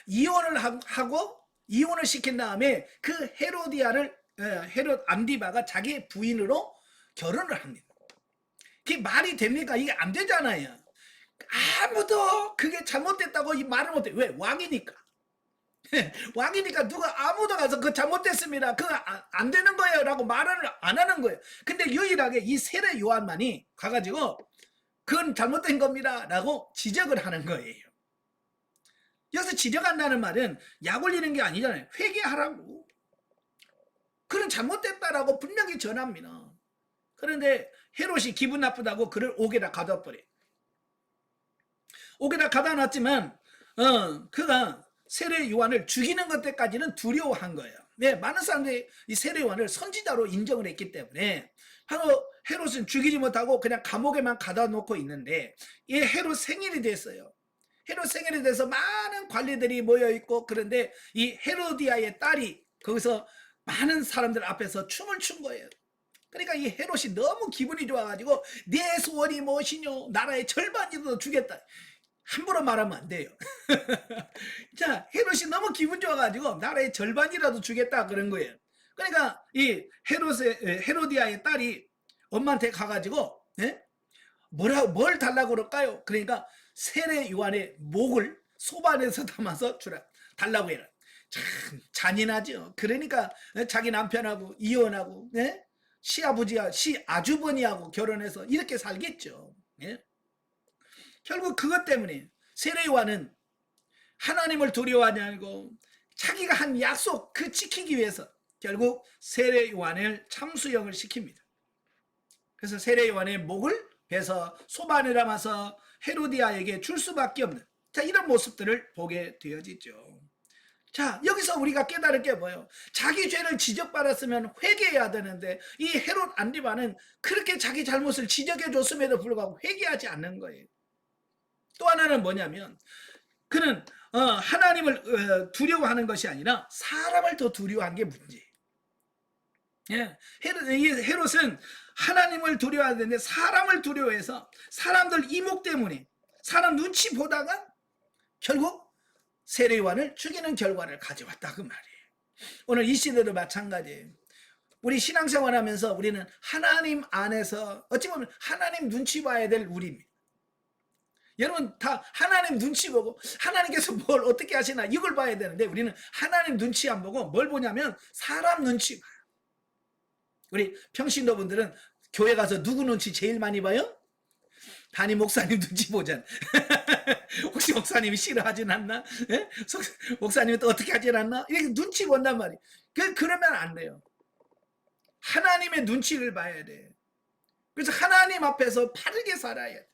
이혼을 하고 이혼을 시킨 다음에 그 헤로디아를 헤롯 안디바가 자기 부인으로 결혼을 합니다. 그게 말이 됩니까? 이게 안 되잖아요. 아무도 그게 잘못됐다고 이 말을 못해. 왜? 왕이니까. 왕이니까 누가 아무도 가서 그거 잘못됐습니다. 그거 안 되는 거예요. 라고 말을 안 하는 거예요. 근데 유일하게 이 세례 요한만이 가가지고 그건 잘못된 겁니다. 라고 지적을 하는 거예요. 여기서 지적한다는 말은 약 올리는 게 아니잖아요. 회개하라고. 그는 잘못됐다라고 분명히 전합니다. 그런데 헤롯이 기분 나쁘다고 그를 옥에다 가둬 버려요. 옥에다 가다 놨지만 그가 세례 요한을 죽이는 것까지는 두려워한 거예요. 네, 많은 사람들이 이 세례 요한을 선지자로 인정을 했기 때문에 바로 헤롯은 죽이지 못하고 그냥 감옥에만 가다 놓고 있는데, 이 헤롯 생일이 됐어요. 헤롯 생일이 돼서 많은 관리들이 모여 있고, 그런데 이 헤로디아의 딸이 거기서 많은 사람들 앞에서 춤을 춘 거예요. 그러니까 이 헤롯이 너무 기분이 좋아가지고, 내 소원이 무엇이뇨? 나라의 절반이라도 주겠다. 함부로 말하면 안 돼요. 자, 헤롯이 너무 기분 좋아가지고 나라의 절반이라도 주겠다 그런 거예요. 그러니까 이 헤로디아의 딸이 엄마한테 가가지고, 예? 뭘 달라고 그럴까요? 그러니까 세례 요한의 목을 소반에서 담아서 달라고 해라. 참 잔인하죠. 그러니까 자기 남편하고 이혼하고, 예? 시아주버니하고 결혼해서 이렇게 살겠죠. 예? 결국 그것 때문에 세례 요한은 하나님을 두려워하지 않고 자기가 한 약속 그 지키기 위해서 결국 세례 요한을 참수형을 시킵니다. 그래서 세례 요한의 목을 베서 소반에 담아서 헤로디아에게 줄 수밖에 없는, 자, 이런 모습들을 보게 되어지죠. 자, 여기서 우리가 깨달을 게 뭐예요? 자기 죄를 지적받았으면 회개해야 되는데 이 헤롯 안디바는 그렇게 자기 잘못을 지적해 줬음에도 불구하고 회개하지 않는 거예요. 또 하나는 뭐냐면 그는 하나님을 두려워하는 것이 아니라 사람을 더 두려워한 게 문제예요. 예, 헤롯은 하나님을 두려워하는데 사람을 두려워해서 사람들 이목 때문에 사람 눈치 보다가 결국 세례 요한을 죽이는 결과를 가져왔다 그 말이에요. 오늘 이 시대도 마찬가지예요. 우리 신앙생활 하면서 우리는 하나님 안에서 어찌 보면 하나님 눈치 봐야 될 우리입니다. 여러분 다 하나님 눈치 보고 하나님께서 뭘 어떻게 하시나 이걸 봐야 되는데, 우리는 하나님 눈치 안 보고 뭘 보냐면 사람 눈치 봐요. 우리 평신도분들은 교회 가서 누구 눈치 제일 많이 봐요? 담임 목사님 눈치 보잖아. 혹시 목사님이 싫어하진 않나? 예? 목사님이 또 어떻게 하진 않나? 이렇게 눈치 본단 말이에요. 그러면 안 돼요. 하나님의 눈치를 봐야 돼. 그래서 하나님 앞에서 바르게 살아야 돼.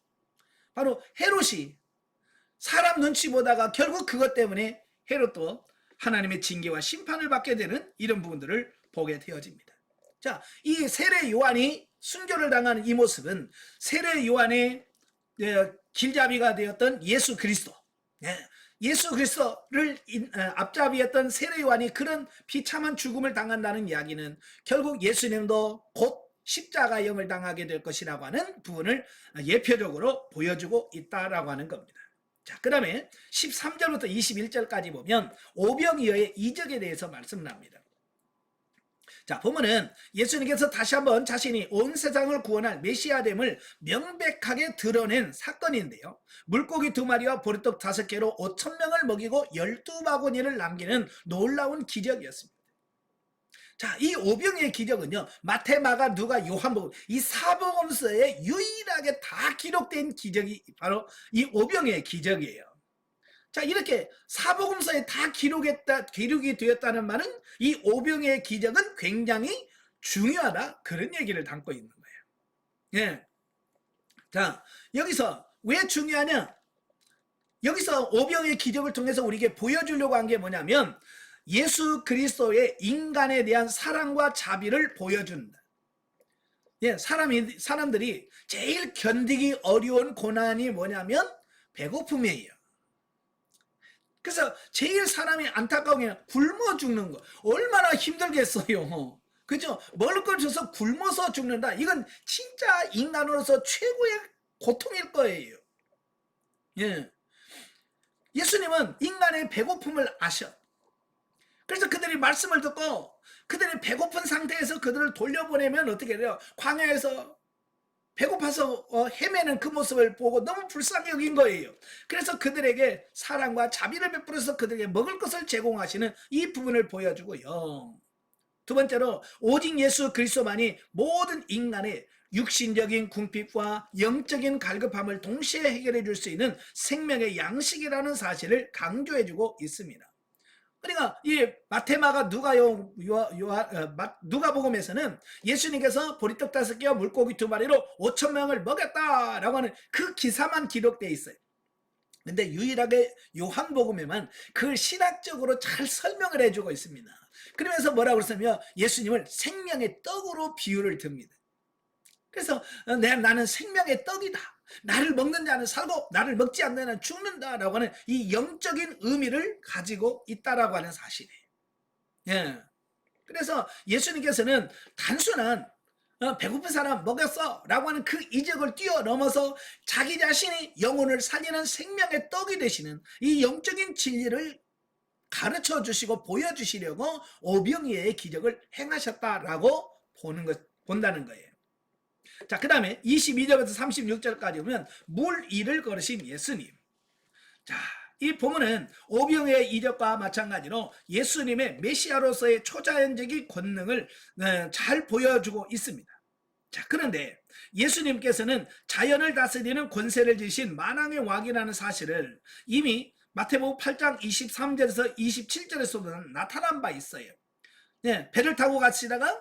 바로 헤롯이 사람 눈치 보다가 결국 그것 때문에 헤롯도 하나님의 징계와 심판을 받게 되는 이런 부분들을 보게 되어집니다. 자, 이 세례 요한이 순교를 당하는 이 모습은 세례 요한의 길잡이가 되었던 예수 그리스도, 예수 그리스도를 앞잡이했던 세례 요한이 그런 비참한 죽음을 당한다는 이야기는 결국 예수님도 곧 십자가형을 당하게 될 것이라고 하는 부분을 예표적으로 보여주고 있다라고 하는 겁니다. 자, 그 다음에 13절부터 21절까지 보면 오병이어의 이적에 대해서 말씀을 합니다. 자, 보면은 예수님께서 다시 한번 자신이 온 세상을 구원할 메시아됨을 명백하게 드러낸 사건인데요, 물고기 2마리와 보리떡 5개로 5,000명을 먹이고 12바구니를 남기는 놀라운 기적이었습니다. 자, 이 오병이의 기적은요, 마태, 마가, 누가, 요한복음 이 사복음서에 유일하게 다 기록된 기적이 바로 이 오병이의 기적이에요. 자, 이렇게 사복음서에 다 기록이 되었다는 말은 이 오병이의 기적은 굉장히 중요하다 그런 얘기를 담고 있는 거예요. 예. 자, 여기서 왜 중요하냐? 여기서 오병이의 기적을 통해서 우리에게 보여주려고 한 게 뭐냐면 예수 그리스도의 인간에 대한 사랑과 자비를 보여준다. 예, 사람들이 제일 견디기 어려운 고난이 뭐냐면 배고픔이에요. 그래서 제일 사람이 안타까운 게 굶어 죽는 거. 얼마나 힘들겠어요. 그죠? 먹을 걸 줘서 굶어서 죽는다. 이건 진짜 인간으로서 최고의 고통일 거예요. 예. 예수님은 인간의 배고픔을 아셔. 그래서 그들이 말씀을 듣고 그들이 배고픈 상태에서 그들을 돌려보내면 어떻게 돼요? 광야에서 배고파서 헤매는 그 모습을 보고 너무 불쌍히 여긴 거예요. 그래서 그들에게 사랑과 자비를 베풀어서 그들에게 먹을 것을 제공하시는 이 부분을 보여주고요. 두 번째로 오직 예수 그리스도만이 모든 인간의 육신적인 궁핍과 영적인 갈급함을 동시에 해결해 줄 수 있는 생명의 양식이라는 사실을 강조해주고 있습니다. 그러니까 이 마태, 마가, 누가복음에서는 예수님께서 보리떡 5개와 물고기 2마리로 5,000명을 먹였다라고 하는 그 기사만 기록되어 있어요. 근데 유일하게 요한복음에만 그걸 신학적으로 잘 설명을 해주고 있습니다. 그러면서 뭐라고 했으면 예수님을 생명의 떡으로 비유를 듭니다. 그래서 나는 생명의 떡이다. 나를 먹는 자는 살고 나를 먹지 않는 자는 죽는다라고 하는 이 영적인 의미를 가지고 있다라고 하는 사실이에요. 예. 그래서 예수님께서는 단순한 배고픈 사람 먹였어 라고 하는 그 이적을 뛰어넘어서 자기 자신이 영혼을 살리는 생명의 떡이 되시는 이 영적인 진리를 가르쳐 주시고 보여주시려고 오병이어의 기적을 행하셨다라고 본다는 거예요. 자, 그 다음에 22절부터 36절까지 보면 물 위를 걸으신 예수님. 자, 이 본문은 오병이어의 이적과 마찬가지로 예수님의 메시아로서의 초자연적인 권능을 잘 보여주고 있습니다. 자, 그런데 예수님께서는 자연을 다스리는 권세를 지신 만왕의 왕이라는 사실을 이미 마태복음 8장 23절에서 27절에서 나타난 바 있어요. 네, 배를 타고 가시다가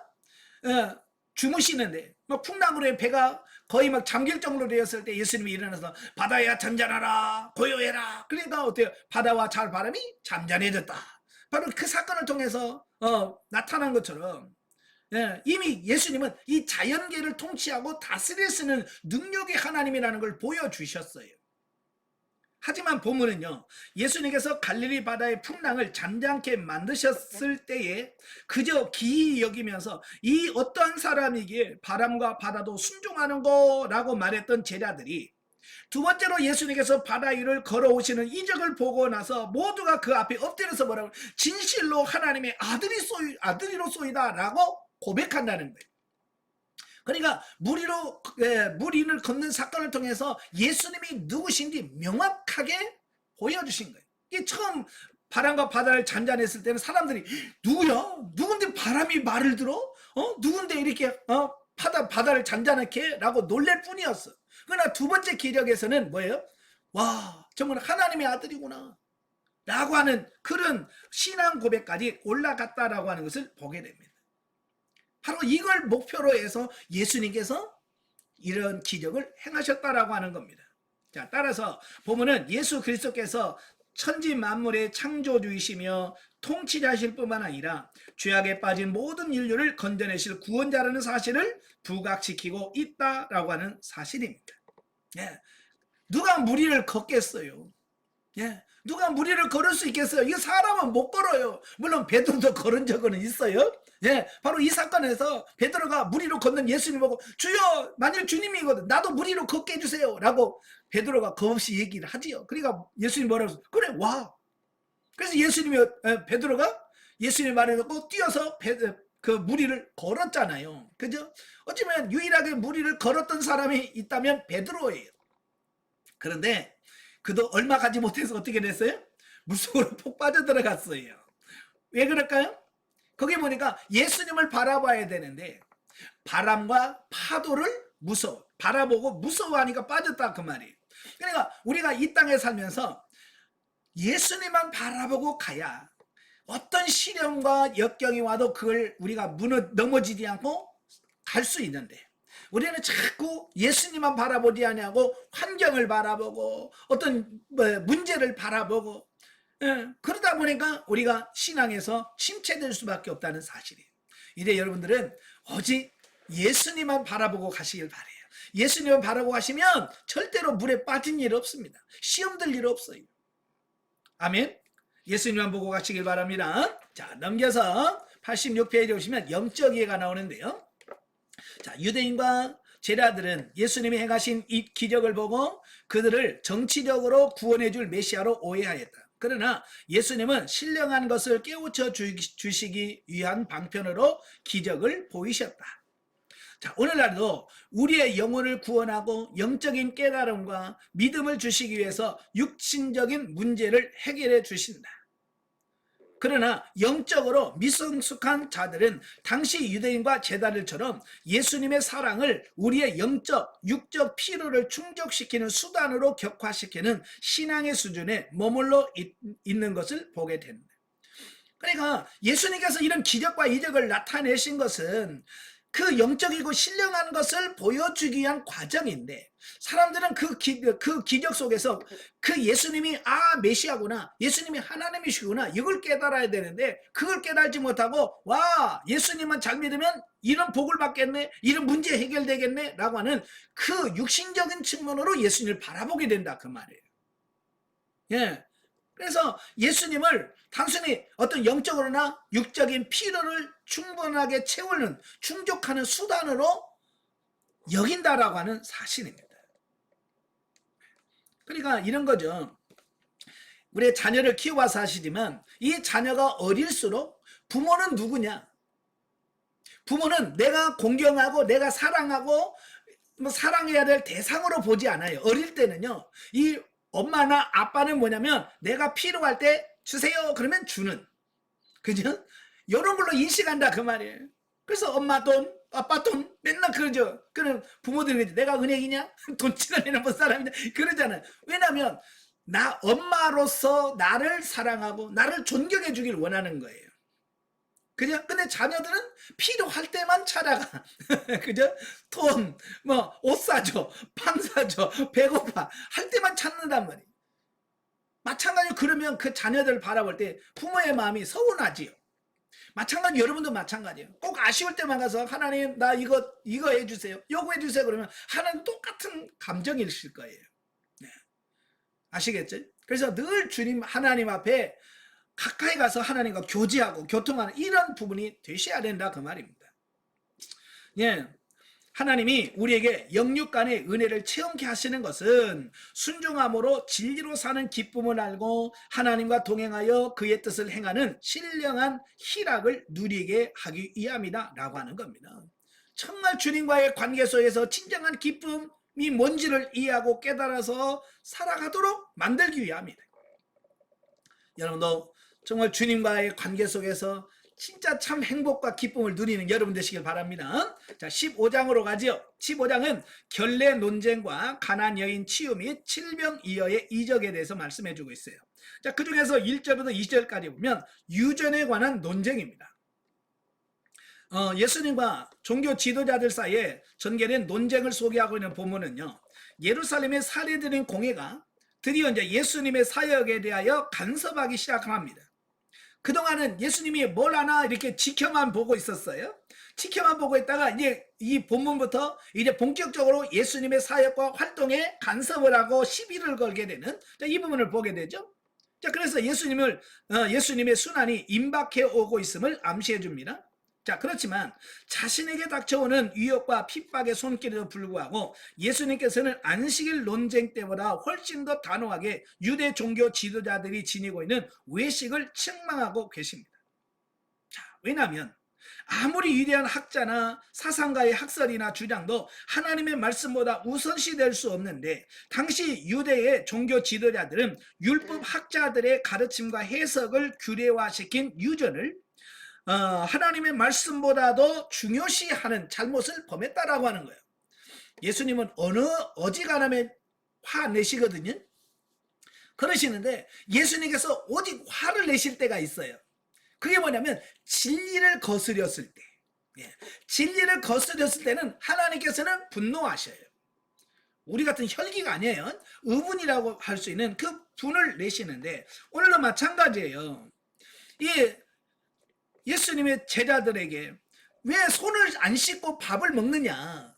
주무시는데 풍랑으로 배가 거의 막 잠길 정도로 되었을 때 예수님이 일어나서 바다야 잠잠하라 고요해라. 그러니까 어때요? 바다와 바람이 잠잠해졌다. 바로 그 사건을 통해서 나타난 것처럼 이미 예수님은 이 자연계를 통치하고 다스릴 수 있는 능력의 하나님이라는 걸 보여주셨어요. 하지만 본문은요, 예수님께서 갈릴리 바다의 풍랑을 잠잠케 만드셨을 때에 그저 기이 여기면서 이 어떠한 사람이기에 바람과 바다도 순종하는 거라고 말했던 제자들이 두 번째로 예수님께서 바다 위를 걸어오시는 이적을 보고 나서 모두가 그 앞에 엎드려서 뭐라고 진실로 하나님의 아들이로소이다 라고 고백한다는 거예요. 그러니까 물 위를 걷는 사건을 통해서 예수님이 누구신지 명확하게 보여주신 거예요. 이게 처음 바람과 바다를 잔잔했을 때는 사람들이 누구야? 누군데 바람이 말을 들어? 누군데 이렇게 바다를 잔잔하게? 라고 놀랄 뿐이었어. 그러나 두 번째 기적에서는 뭐예요? 와, 정말 하나님의 아들이구나 라고 하는 그런 신앙 고백까지 올라갔다라고 하는 것을 보게 됩니다. 바로 이걸 목표로 해서 예수님께서 이런 기적을 행하셨다라고 하는 겁니다. 자, 따라서 보면은 예수 그리스도께서 천지 만물의 창조주이시며 통치자실 뿐만 아니라 죄악에 빠진 모든 인류를 건져내실 구원자라는 사실을 부각시키고 있다라고 하는 사실입니다. 예. 누가 물 위를 걷겠어요? 예. 누가 물 위를 걸을 수 있겠어요? 이거 사람은 못 걸어요. 물론 베드로도 걸은 적은 있어요. 예, 바로 이 사건에서 베드로가 물 위로 걷는 예수님 보고 주여, 만일 주님이거든 나도 물 위로 걷게 해주세요 라고 베드로가 겁없이 얘기를 하지요. 그러니까 예수님 뭐라고 했어요? 그래 와. 그래서 베드로가 예수님 말을 듣고 뛰어서 그 물 위를 걸었잖아요. 그죠? 어쩌면 유일하게 물 위를 걸었던 사람이 있다면 베드로예요. 그런데 그도 얼마 가지 못해서 어떻게 됐어요? 물속으로 푹 빠져들어갔어요. 왜 그럴까요? 거기 보니까 예수님을 바라봐야 되는데 바람과 파도를 바라보고 무서워하니까 빠졌다 그 말이에요. 그러니까 우리가 이 땅에 살면서 예수님만 바라보고 가야 어떤 시련과 역경이 와도 그걸 우리가 넘어지지 않고 갈 수 있는데 우리는 자꾸 예수님만 바라보지 않냐고 환경을 바라보고 어떤 문제를 바라보고 그러다 보니까 우리가 신앙에서 침체될 수밖에 없다는 사실이에요. 이제 여러분들은 오직 예수님만 바라보고 가시길 바라요. 예수님만 바라보고 가시면 절대로 물에 빠진 일 없습니다. 시험 들 일 없어요. 아멘. 예수님만 보고 가시길 바랍니다. 자, 넘겨서 86페이지 오시면 영적 이해가 나오는데요. 자, 유대인과 제자들은 예수님이 행하신 이 기적을 보고 그들을 정치적으로 구원해 줄 메시아로 오해하였다. 그러나 예수님은 신령한 것을 깨우쳐 주시기 위한 방편으로 기적을 보이셨다. 자, 오늘날도 우리의 영혼을 구원하고 영적인 깨달음과 믿음을 주시기 위해서 육신적인 문제를 해결해 주신다. 그러나 영적으로 미성숙한 자들은 당시 유대인과 제자들처럼 예수님의 사랑을 우리의 영적, 육적 필요를 충족시키는 수단으로 격화시키는 신앙의 수준에 머물러 있는 것을 보게 됩니다. 그러니까 예수님께서 이런 기적과 이적을 나타내신 것은 그 영적이고 신령한 것을 보여주기 위한 과정인데 사람들은 그 기적 속에서 그 예수님이 메시아구나, 예수님이 하나님이시구나 이걸 깨달아야 되는데 그걸 깨달지 못하고 와 예수님만 잘 믿으면 이런 복을 받겠네, 이런 문제 해결되겠네 라고 하는 그 육신적인 측면으로 예수님을 바라보게 된다 그 말이에요. 예. 그래서 예수님을 단순히 어떤 영적으로나 육적인 필요를 충분하게 채우는 충족하는 수단으로 여긴다라고 하는 사실입니다. 그러니까 이런 거죠. 우리의 자녀를 키워봐서 하시지만 이 자녀가 어릴수록 부모는 누구냐? 부모는 내가 공경하고 내가 사랑하고 사랑해야 될 대상으로 보지 않아요. 어릴 때는요. 이 엄마나 아빠는 뭐냐면 내가 필요할 때 주세요 그러면 주는, 그죠? 이런 걸로 인식한다 그 말이에요. 그래서 엄마 돈 아빠 돈 맨날 그러죠. 그럼 부모들이 그러죠. 내가 은행이냐? 돈 찍어내는 뭐 사람이냐? 그러잖아요. 왜냐하면 나 엄마로서 나를 사랑하고 나를 존경해 주길 원하는 거예요. 그죠? 근데 자녀들은 필요할 때만 찾아가. 그죠? 돈, 옷 사줘, 밥 사줘, 배고파. 할 때만 찾는단 말이에요. 마찬가지로 그러면 그 자녀들을 바라볼 때 부모의 마음이 서운하지요. 마찬가지 여러분도 마찬가지예요. 꼭 아쉬울 때만 가서 하나님 나 이거 해주세요. 요거 해주세요. 그러면 하나님 똑같은 감정이실 거예요. 네. 아시겠죠? 그래서 늘 주님 하나님 앞에 가까이 가서 하나님과 교제하고 교통하는 이런 부분이 되셔야 된다 그 말입니다. 예, 하나님이 우리에게 영육 간의 은혜를 체험케 하시는 것은 순종함으로 진리로 사는 기쁨을 알고 하나님과 동행하여 그의 뜻을 행하는 신령한 희락을 누리게 하기 위함이다 라고 하는 겁니다. 정말 주님과의 관계 속에서 진정한 기쁨이 뭔지를 이해하고 깨달아서 살아가도록 만들기 위함이다. 여러분도 정말 주님과의 관계 속에서 진짜 참 행복과 기쁨을 누리는 여러분 되시길 바랍니다. 자, 15장으로 가지요. 15장은 결례 논쟁과 가난 여인 치유 및 칠병이어의 이적에 대해서 말씀해 주고 있어요. 자, 그 중에서 1절부터 2절까지 보면 유전에 관한 논쟁입니다. 예수님과 종교 지도자들 사이에 전개된 논쟁을 소개하고 있는 본문은요. 예루살렘에 살해드린 공회가 드디어 이제 예수님의 사역에 대하여 간섭하기 시작합니다. 그동안은 예수님이 뭘 하나 이렇게 지켜만 보고 있었어요. 지켜만 보고 있다가 이제 이 본문부터 이제 본격적으로 예수님의 사역과 활동에 간섭을 하고 시비를 걸게 되는 이 부분을 보게 되죠. 자, 그래서 예수님의 순환이 임박해 오고 있음을 암시해 줍니다. 자, 그렇지만 자신에게 닥쳐오는 위협과 핍박의 손길에도 불구하고 예수님께서는 안식일 논쟁 때보다 훨씬 더 단호하게 유대 종교 지도자들이 지니고 있는 외식을 책망하고 계십니다. 자, 왜냐하면 아무리 위대한 학자나 사상가의 학설이나 주장도 하나님의 말씀보다 우선시 될 수 없는데 당시 유대의 종교 지도자들은 율법 학자들의 가르침과 해석을 규례화시킨 유전을 하나님의 말씀보다도 중요시하는 잘못을 범했다라고 하는 거예요. 예수님은 어지간하면 화 내시거든요. 그러시는데 예수님께서 오직 화를 내실 때가 있어요. 그게 뭐냐면 진리를 거스렸을 때. 진리를 거스렸을 때는 하나님께서는 분노하셔요. 우리 같은 혈기가 아니에요. 의분이라고 할 수 있는 그 분을 내시는데 오늘도 마찬가지예요. 예수님의 제자들에게 왜 손을 안 씻고 밥을 먹느냐,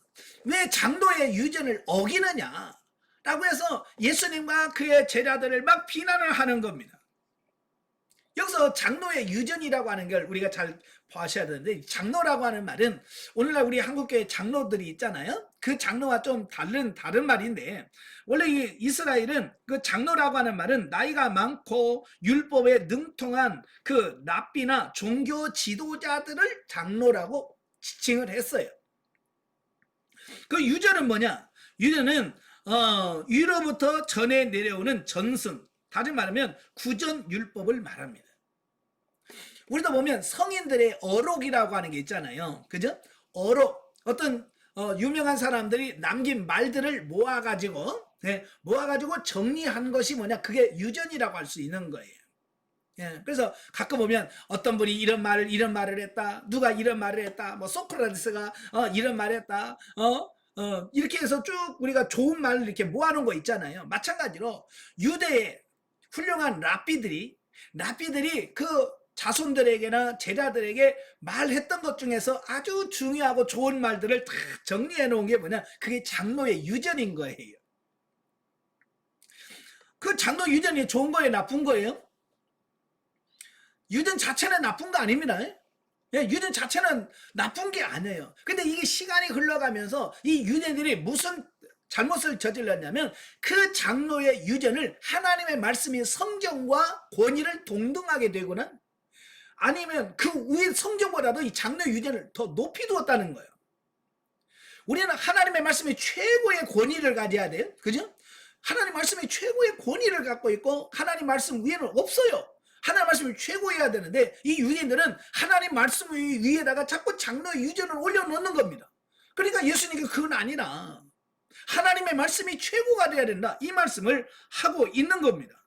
왜 장로의 유전을 어기느냐 라고 해서 예수님과 그의 제자들을 막 비난을 하는 겁니다. 여기서 장로의 유전이라고 하는 걸 우리가 잘 봐셔야 되는데, 장로라고 하는 말은 오늘날 우리 한국교회 장로들이 있잖아요. 그 장로와 좀 다른 말인데, 원래 이 이스라엘은 그 장로라고 하는 말은 나이가 많고 율법에 능통한 그 랍비나 종교 지도자들을 장로라고 지칭을 했어요. 그 유전은 뭐냐? 유전은 위로부터 전해 내려오는 전승, 다른 말하면 구전 율법을 말합니다. 우리도 보면 성인들의 어록이라고 하는 게 있잖아요. 그죠? 어록, 어떤 유명한 사람들이 남긴 말들을 모아가지고 정리한 것이 뭐냐? 그게 유전이라고 할 수 있는 거예요. 예, 그래서 가끔 보면 어떤 분이 이런 말을 했다, 누가 이런 말을 했다, 뭐 소크라테스가 이런 말을 했다, 이렇게 해서 쭉 우리가 좋은 말을 이렇게 모아놓은 거 있잖아요. 마찬가지로 유대의 훌륭한 랍비들이 그 자손들에게나 제자들에게 말했던 것 중에서 아주 중요하고 좋은 말들을 다 정리해 놓은 게 뭐냐, 그게 장로의 유전인 거예요. 그 장로 유전이 좋은 거예요, 나쁜 거예요? 유전 자체는 나쁜 거 아닙니다. 예, 유전 자체는 나쁜 게 아니에요. 근데 이게 시간이 흘러가면서 이 유대인들이 무슨 잘못을 저질렀냐면 그 장로의 유전을 하나님의 말씀인 성경과 권위를 동등하게 되거나 아니면 그 위에 성경보다도 이 장로의 유전을 더 높이 두었다는 거예요. 우리는 하나님의 말씀이 최고의 권위를 가져야 돼요. 그죠? 하나님 말씀이 최고의 권위를 갖고 있고 하나님 말씀 위에는 없어요. 하나님 말씀이 최고여야 되는데 이 유대인들은 하나님 말씀 위에다가 자꾸 장로의 유전을 올려놓는 겁니다. 그러니까 예수님께 그건 아니라 하나님의 말씀이 최고가 돼야 된다, 이 말씀을 하고 있는 겁니다.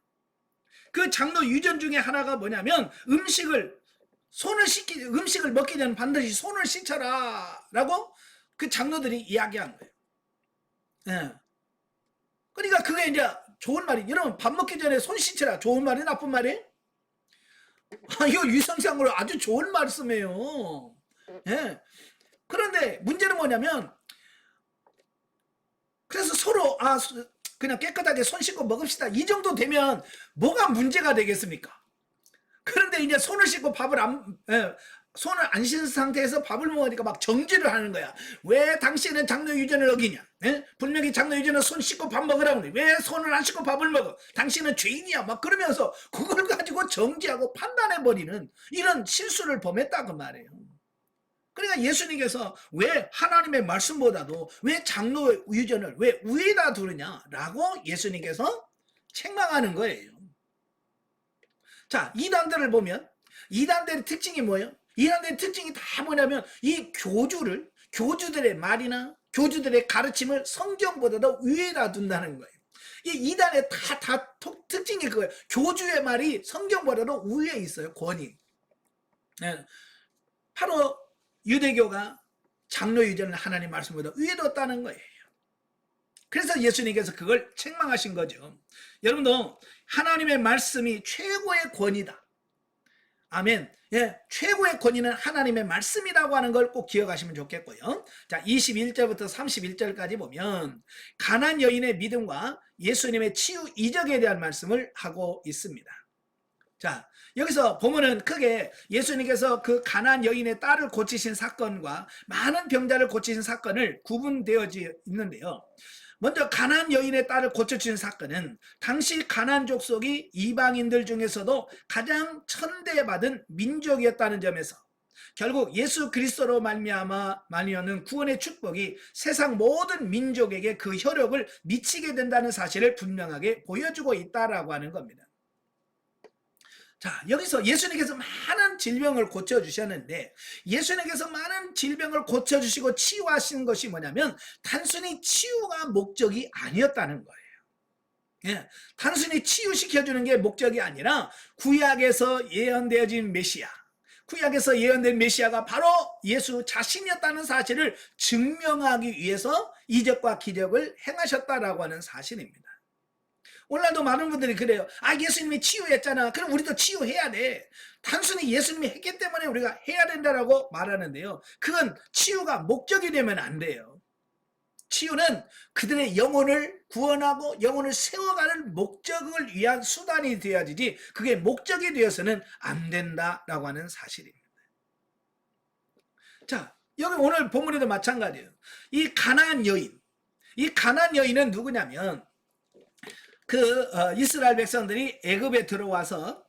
그 장로 유전 중에 하나가 뭐냐면 음식을 먹기 전에 반드시 손을 씻어라 라고 그 장로들이 이야기한 거예요. 예. 그러니까 그게 이제 좋은 말이, 여러분 밥 먹기 전에 손 씻어라, 좋은 말이 나쁜 말이? 이거 위생상으로 아주 좋은 말씀이에요. 예. 그런데 문제는 뭐냐면, 그래서 서로 그냥 깨끗하게 손 씻고 먹읍시다, 이 정도 되면 뭐가 문제가 되겠습니까? 그런데 이제 손을 씻고 손을 안 씻은 상태에서 밥을 먹으니까 막 정지를 하는 거야. 왜 당신은 장로 유전을 어기냐? 예? 분명히 장로 유전은 손 씻고 밥 먹으라고 그래. 왜 손을 안 씻고 밥을 먹어? 당신은 죄인이야. 막 그러면서 그걸 가지고 정지하고 판단해버리는 이런 실수를 범했다고 말이에요. 그러니까 예수님께서 왜 하나님의 말씀보다도 왜 장로 유전을 왜 위에다 두느냐라고 예수님께서 책망하는 거예요. 자, 이단들을 보면 이단들의 특징이 뭐예요? 이단들의 특징이 다 뭐냐면 이 교주들의 말이나 교주들의 가르침을 성경보다도 위에다 둔다는 거예요. 이 이단의 다 특징이 그거예요. 교주의 말이 성경보다도 위에 있어요, 권위. 네. 바로 유대교가 장로 유전을 하나님 말씀보다 위에 뒀다는 거예요. 그래서 예수님께서 그걸 책망하신 거죠. 여러분도 하나님의 말씀이 최고의 권위다. 아멘. 예, 최고의 권위는 하나님의 말씀이라고 하는 걸 꼭 기억하시면 좋겠고요. 자, 21절부터 31절까지 보면 가난 여인의 믿음과 예수님의 치유 이적에 대한 말씀을 하고 있습니다. 자, 여기서 보면은 크게 예수님께서 그 가난 여인의 딸을 고치신 사건과 많은 병자를 고치신 사건을 구분되어 있는데요. 먼저 가난 여인의 딸을 고쳐주신 사건은 당시 가난 족속이 이방인들 중에서도 가장 천대받은 민족이었다는 점에서 결국 예수 그리스도로 말미암는 구원의 축복이 세상 모든 민족에게 그 효력을 미치게 된다는 사실을 분명하게 보여주고 있다라고 하는 겁니다. 자, 여기서 예수님께서 많은 질병을 고쳐주셨는데 예수님께서 많은 질병을 고쳐주시고 치유하시는 것이 뭐냐면 단순히 치유가 목적이 아니었다는 거예요. 예, 단순히 치유시켜주는 게 목적이 아니라 구약에서 예언되어진 메시아, 구약에서 예언된 메시아가 바로 예수 자신이었다는 사실을 증명하기 위해서 이적과 기적을 행하셨다라고 하는 사실입니다. 오늘날도 많은 분들이 그래요. 예수님이 치유했잖아, 그럼 우리도 치유해야 돼. 단순히 예수님이 했기 때문에 우리가 해야 된다라고 말하는데요, 그건 치유가 목적이 되면 안 돼요. 치유는 그들의 영혼을 구원하고 영혼을 세워가는 목적을 위한 수단이 되어야지 그게 목적이 되어서는 안 된다라고 하는 사실입니다. 자, 여기 오늘 본문에도 마찬가지예요. 이 가나안 여인은 누구냐면 이스라엘 백성들이 애굽에 들어와서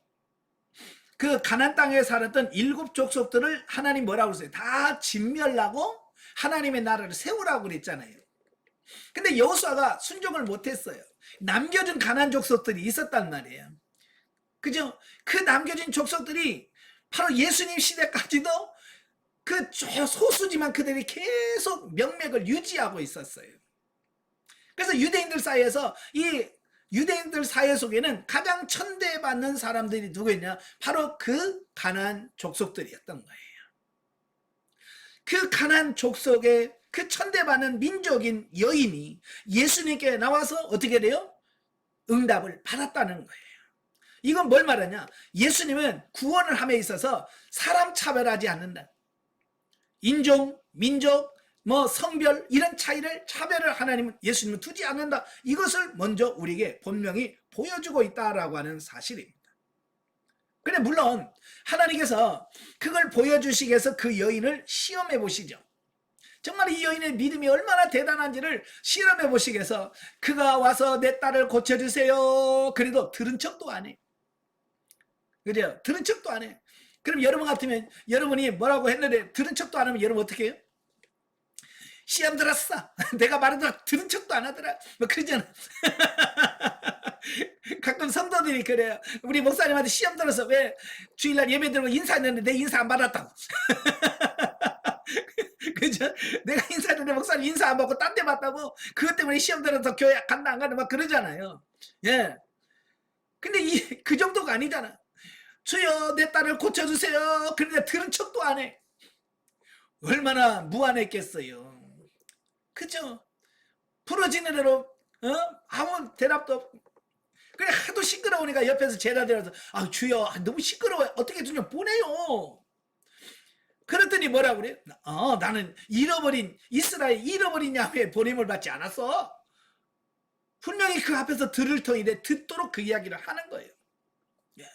그 가나안 땅에 살았던 7 족속들을 하나님 뭐라고 그랬어요? 다 진멸하고 하나님의 나라를 세우라고 그랬잖아요. 근데 여호수아가 순종을 못했어요. 남겨준 가나안 족속들이 있었단 말이에요. 그죠? 그 남겨진 족속들이 바로 예수님 시대까지도 그 소수지만 그들이 계속 명맥을 유지하고 있었어요. 그래서 유대인들 사이에서 이 유대인들 사회 속에는 가장 천대받는 사람들이 누구였냐? 바로 그 가나안 족속들이었던 거예요. 그 가나안 족속의 그 천대받는 민족인 여인이 예수님께 나와서 어떻게 돼요? 응답을 받았다는 거예요. 이건 뭘 말하냐? 예수님은 구원을 함에 있어서 사람 차별하지 않는다. 인종, 민족, 성별 이런 차별을 하나님은 예수님은 두지 않는다. 이것을 먼저 우리에게 분명히 보여주고 있다라고 하는 사실입니다. 근데 물론 하나님께서 그걸 보여주시기 위해서 그 여인을 시험해 보시죠. 정말 이 여인의 믿음이 얼마나 대단한지를 실험해 보시기 위해서 그가 와서 내 딸을 고쳐주세요. 그래도 들은 척도 안 해. 그죠? 들은 척도 안 해. 그럼 여러분 같으면 여러분이 뭐라고 했는데 들은 척도 안 하면 여러분 어떻게 해요? 시험 들었어. 내가 말해도 들은 척도 안 하더라. 뭐 그러잖아. 가끔 성도들이 그래요. 우리 목사님한테 시험 들어서 왜 주일날 예배 들고 인사했는데 내 인사 안 받았다고. 그죠? 내가 인사했는데 목사님 인사 안 받고 딴 데 받다고 그것 때문에 시험 들어서 교회 간다 안 간다 막 그러잖아요. 예. 근데 그 정도가 아니잖아. 주여 내 딸을 고쳐주세요. 그런데 들은 척도 안 해. 얼마나 무안했겠어요. 그죠? 부러지는 대로 아무 대답도 없고. 그래 하도 시끄러우니까 옆에서 제자들한테 주여 너무 시끄러워요. 어떻게 좀 보내요. 그랬더니 뭐라 그래? 나는 이스라엘 잃어버린 야훼의 보냄을 받지 않았어. 분명히 그 앞에서 들을 터인데 듣도록 그 이야기를 하는 거예요. 예.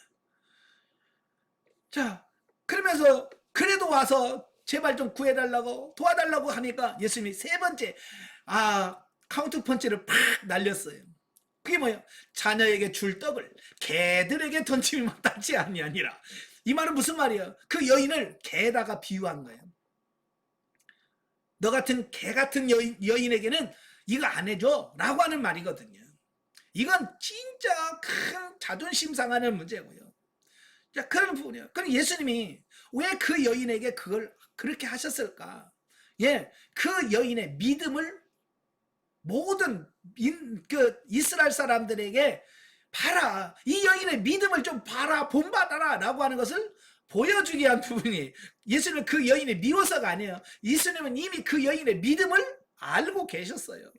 자, 그러면서 그래도 와서 제발 좀 구해달라고 도와달라고 하니까 예수님이 세 번째 카운트 펀치를 팍 날렸어요. 그게 뭐예요? 자녀에게 줄 떡을 개들에게 던짐이 마땅치 아니하니라. 이 말은 무슨 말이에요? 그 여인을 개에다가 비유한 거예요. 너 같은 개 같은 여인에게는 이거 안 해줘 라고 하는 말이거든요. 이건 진짜 큰 자존심 상하는 문제고요. 자, 그런 부분이에요. 그럼 예수님이 왜 그 여인에게 그걸 그렇게 하셨을까? 예, 그 여인의 믿음을 모든 이스라엘 사람들에게 봐라. 이 여인의 믿음을 좀 봐라. 본받아라. 라고 하는 것을 보여주기 위한 부분이 예수님은 그 여인이 미워서가 아니에요. 예수님은 이미 그 여인의 믿음을 알고 계셨어요.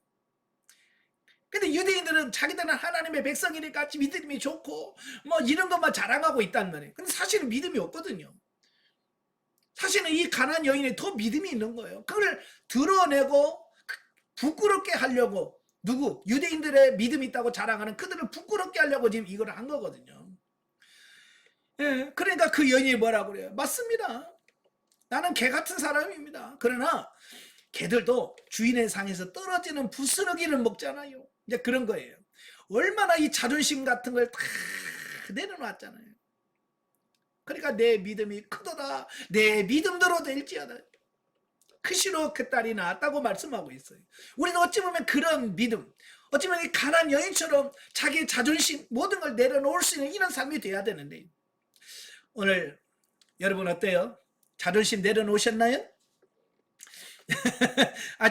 근데 유대인들은 자기들은 하나님의 백성이니까 믿음이 좋고 이런 것만 자랑하고 있단 말이에요. 근데 사실은 믿음이 없거든요. 사실은 이 가난안 여인이 더 믿음이 있는 거예요. 그걸 드러내고 부끄럽게 하려고 유대인들의 믿음이 있다고 자랑하는 그들을 부끄럽게 하려고 지금 이걸 한 거거든요. 예, 그러니까 그 여인이 뭐라고 그래요? 맞습니다. 나는 개 같은 사람입니다. 그러나 개들도 주인의 상에서 떨어지는 부스러기를 먹잖아요. 이제 그런 거예요. 얼마나 이 자존심 같은 걸 다 내려놨잖아요. 그러니까 내 믿음이 크도다. 내 믿음대로 될지어다. 크시로 그 딸이 낳았다고 말씀하고 있어요. 우리는 어찌 보면 그런 믿음, 어찌 보면 이 가난안 여인처럼 자기의 자존심 모든 걸 내려놓을 수 있는 이런 삶이 돼야 되는데 오늘 여러분 어때요? 자존심 내려놓으셨나요?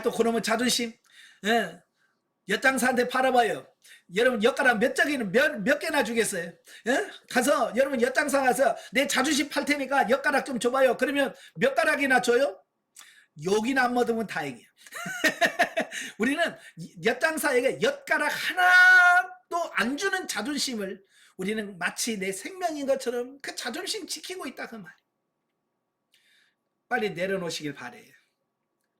또 그러면 자존심 엿장사한테 팔아봐요. 여러분 엿가락 몇 개나 주겠어요? 가서 여러분 엿장사 가서 내 자존심 팔 테니까 엿가락 좀 줘봐요. 그러면 몇 가락이나 줘요? 욕이나 안 먹으면 다행이야. 우리는 엿장사에게 엿가락 하나도 안 주는 자존심을 우리는 마치 내 생명인 것처럼 그 자존심 지키고 있다 그 말. 빨리 내려놓으시길 바래요.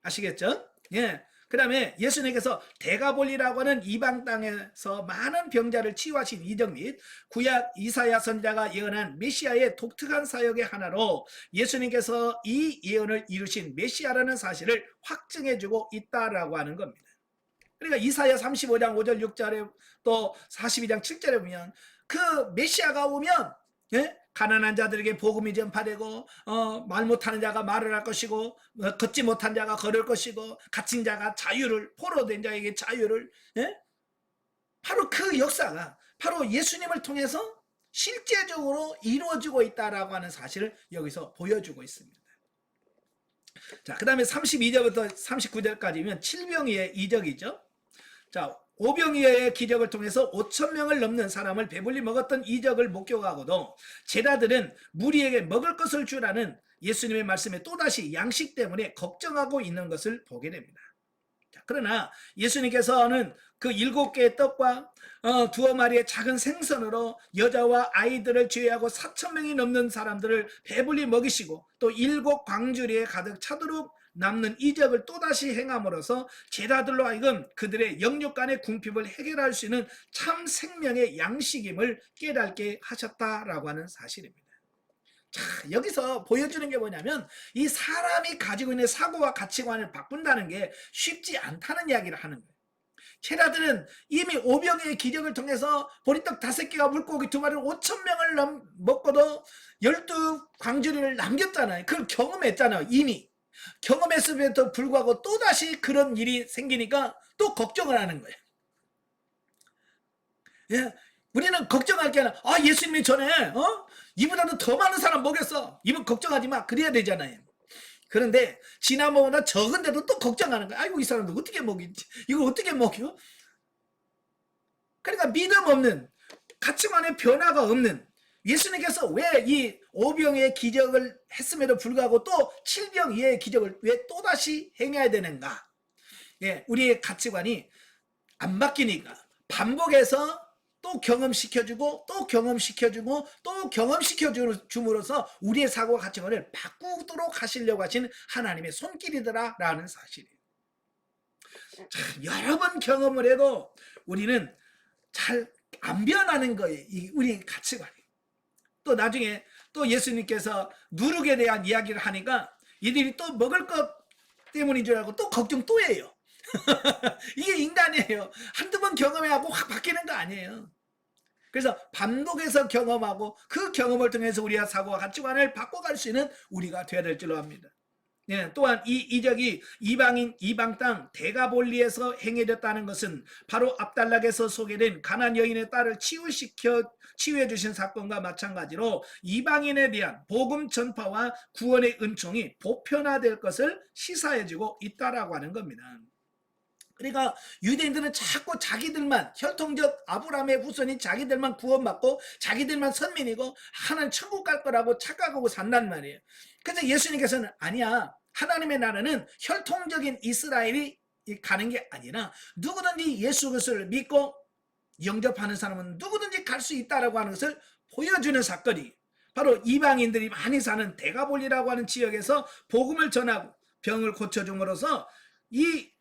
아시겠죠? 예. 그 다음에 예수님께서 데가볼리라고 하는 이방 땅에서 많은 병자를 치유하신 이적 및 구약 이사야 선지자가 예언한 메시아의 독특한 사역의 하나로 예수님께서 이 예언을 이루신 메시아라는 사실을 확증해주고 있다라고 하는 겁니다. 그러니까 이사야 35장 5절 6절에 또 42장 7절에 보면 그 메시아가 오면 가난한 자들에게 복음이 전파되고 말 못하는 자가 말을 할 것이고 걷지 못한 자가 걸을 것이고 갇힌 자가 자유를 포로된 자에게 자유를 바로 그 역사가 바로 예수님을 통해서 실제적으로 이루어지고 있다라고 하는 사실을 여기서 보여주고 있습니다. 자, 그 다음에 32절부터 39절까지면 칠병이의 이적이죠. 자, 오병이어의 기적을 통해서 5천 명을 넘는 사람을 배불리 먹었던 이적을 목격하고도 제자들은 무리에게 먹을 것을 주라는 예수님의 말씀에 또다시 양식 때문에 걱정하고 있는 것을 보게 됩니다. 자, 그러나 예수님께서는 그 7개의 떡과 2마리의 작은 생선으로 여자와 아이들을 제외하고 4천 명이 넘는 사람들을 배불리 먹이시고 또 7 광주리에 가득 차도록 남는 이적을 또다시 행함으로써 제자들로 하여금 그들의 영육 간의 궁핍을 해결할 수 있는 참 생명의 양식임을 깨닫게 하셨다라고 하는 사실입니다. 자, 여기서 보여주는 게 뭐냐면 이 사람이 가지고 있는 사고와 가치관을 바꾼다는 게 쉽지 않다는 이야기를 하는 거예요. 제자들은 이미 오병이의 기적을 통해서 보리떡 5개와 물고기 2마리를 5천 명을 먹고도 12광주리를 남겼잖아요. 그걸 경험했잖아요. 이미 경험했음에도 불구하고 또다시 그런 일이 생기니까 또 걱정을 하는 거예요. 예? 우리는 걱정할 게 아니라 예수님이 전에 이보다도 더 많은 사람 먹였어. 이분 걱정하지 마. 그래야 되잖아요. 그런데 지난번보다 적은데도 또 걱정하는 거야. 아이고 이 사람들 어떻게 먹이지? 이걸 어떻게 먹여? 그러니까 믿음 없는, 가치관의 변화가 없는, 예수님께서 왜 이 오병의 기적을 했음에도 불구하고 또 7병 이의 기적을 왜 또다시 행해야 되는가? 예, 우리의 가치관이 안 바뀌니까 반복해서 또 경험시켜주고 또 경험시켜주고 또 경험시켜줌으로써 우리의 사고와 가치관을 바꾸도록 하시려고 하신 하나님의 손길이더라라는 사실이에요. 자, 여러 번 경험을 해도 우리는 잘 안 변하는 거예요. 우리 가치관이. 또 나중에 또 예수님께서 누룩에 대한 이야기를 하니까 이들이 또 먹을 것 때문인 줄 알고 또 걱정 또 해요. 이게 인간이에요. 한두 번 경험해하고 확 바뀌는 거 아니에요. 그래서 반복해서 경험하고 그 경험을 통해서 우리가 사고와 가치관을 바꿔갈 수 있는 우리가 되어야 될 줄로 압니다. 예, 또한 이 이적이 이방 땅 데가볼리에서 행해졌다는 것은 바로 압달락에서 소개된 가나안 여인의 딸을 치유해 주신 사건과 마찬가지로 이방인에 대한 복음 전파와 구원의 은총이 보편화될 것을 시사해주고 있다라고 하는 겁니다. 그러니까 유대인들은 자꾸 자기들만 혈통적 아브라함의 후손인 자기들만 구원받고 자기들만 선민이고 하나님 천국 갈 거라고 착각하고 산단 말이에요. 그래서 예수님께서는 아니야, 하나님의 나라는 혈통적인 이스라엘이 가는 게 아니라 누구든지 예수 그리스도를 믿고 영접하는 사람은 누구든지 갈 수 있다라고 하는 것을 보여주는 사건이 바로 이방인들이 많이 사는 데가볼리라고 하는 지역에서 복음을 전하고 병을 고쳐줌으로써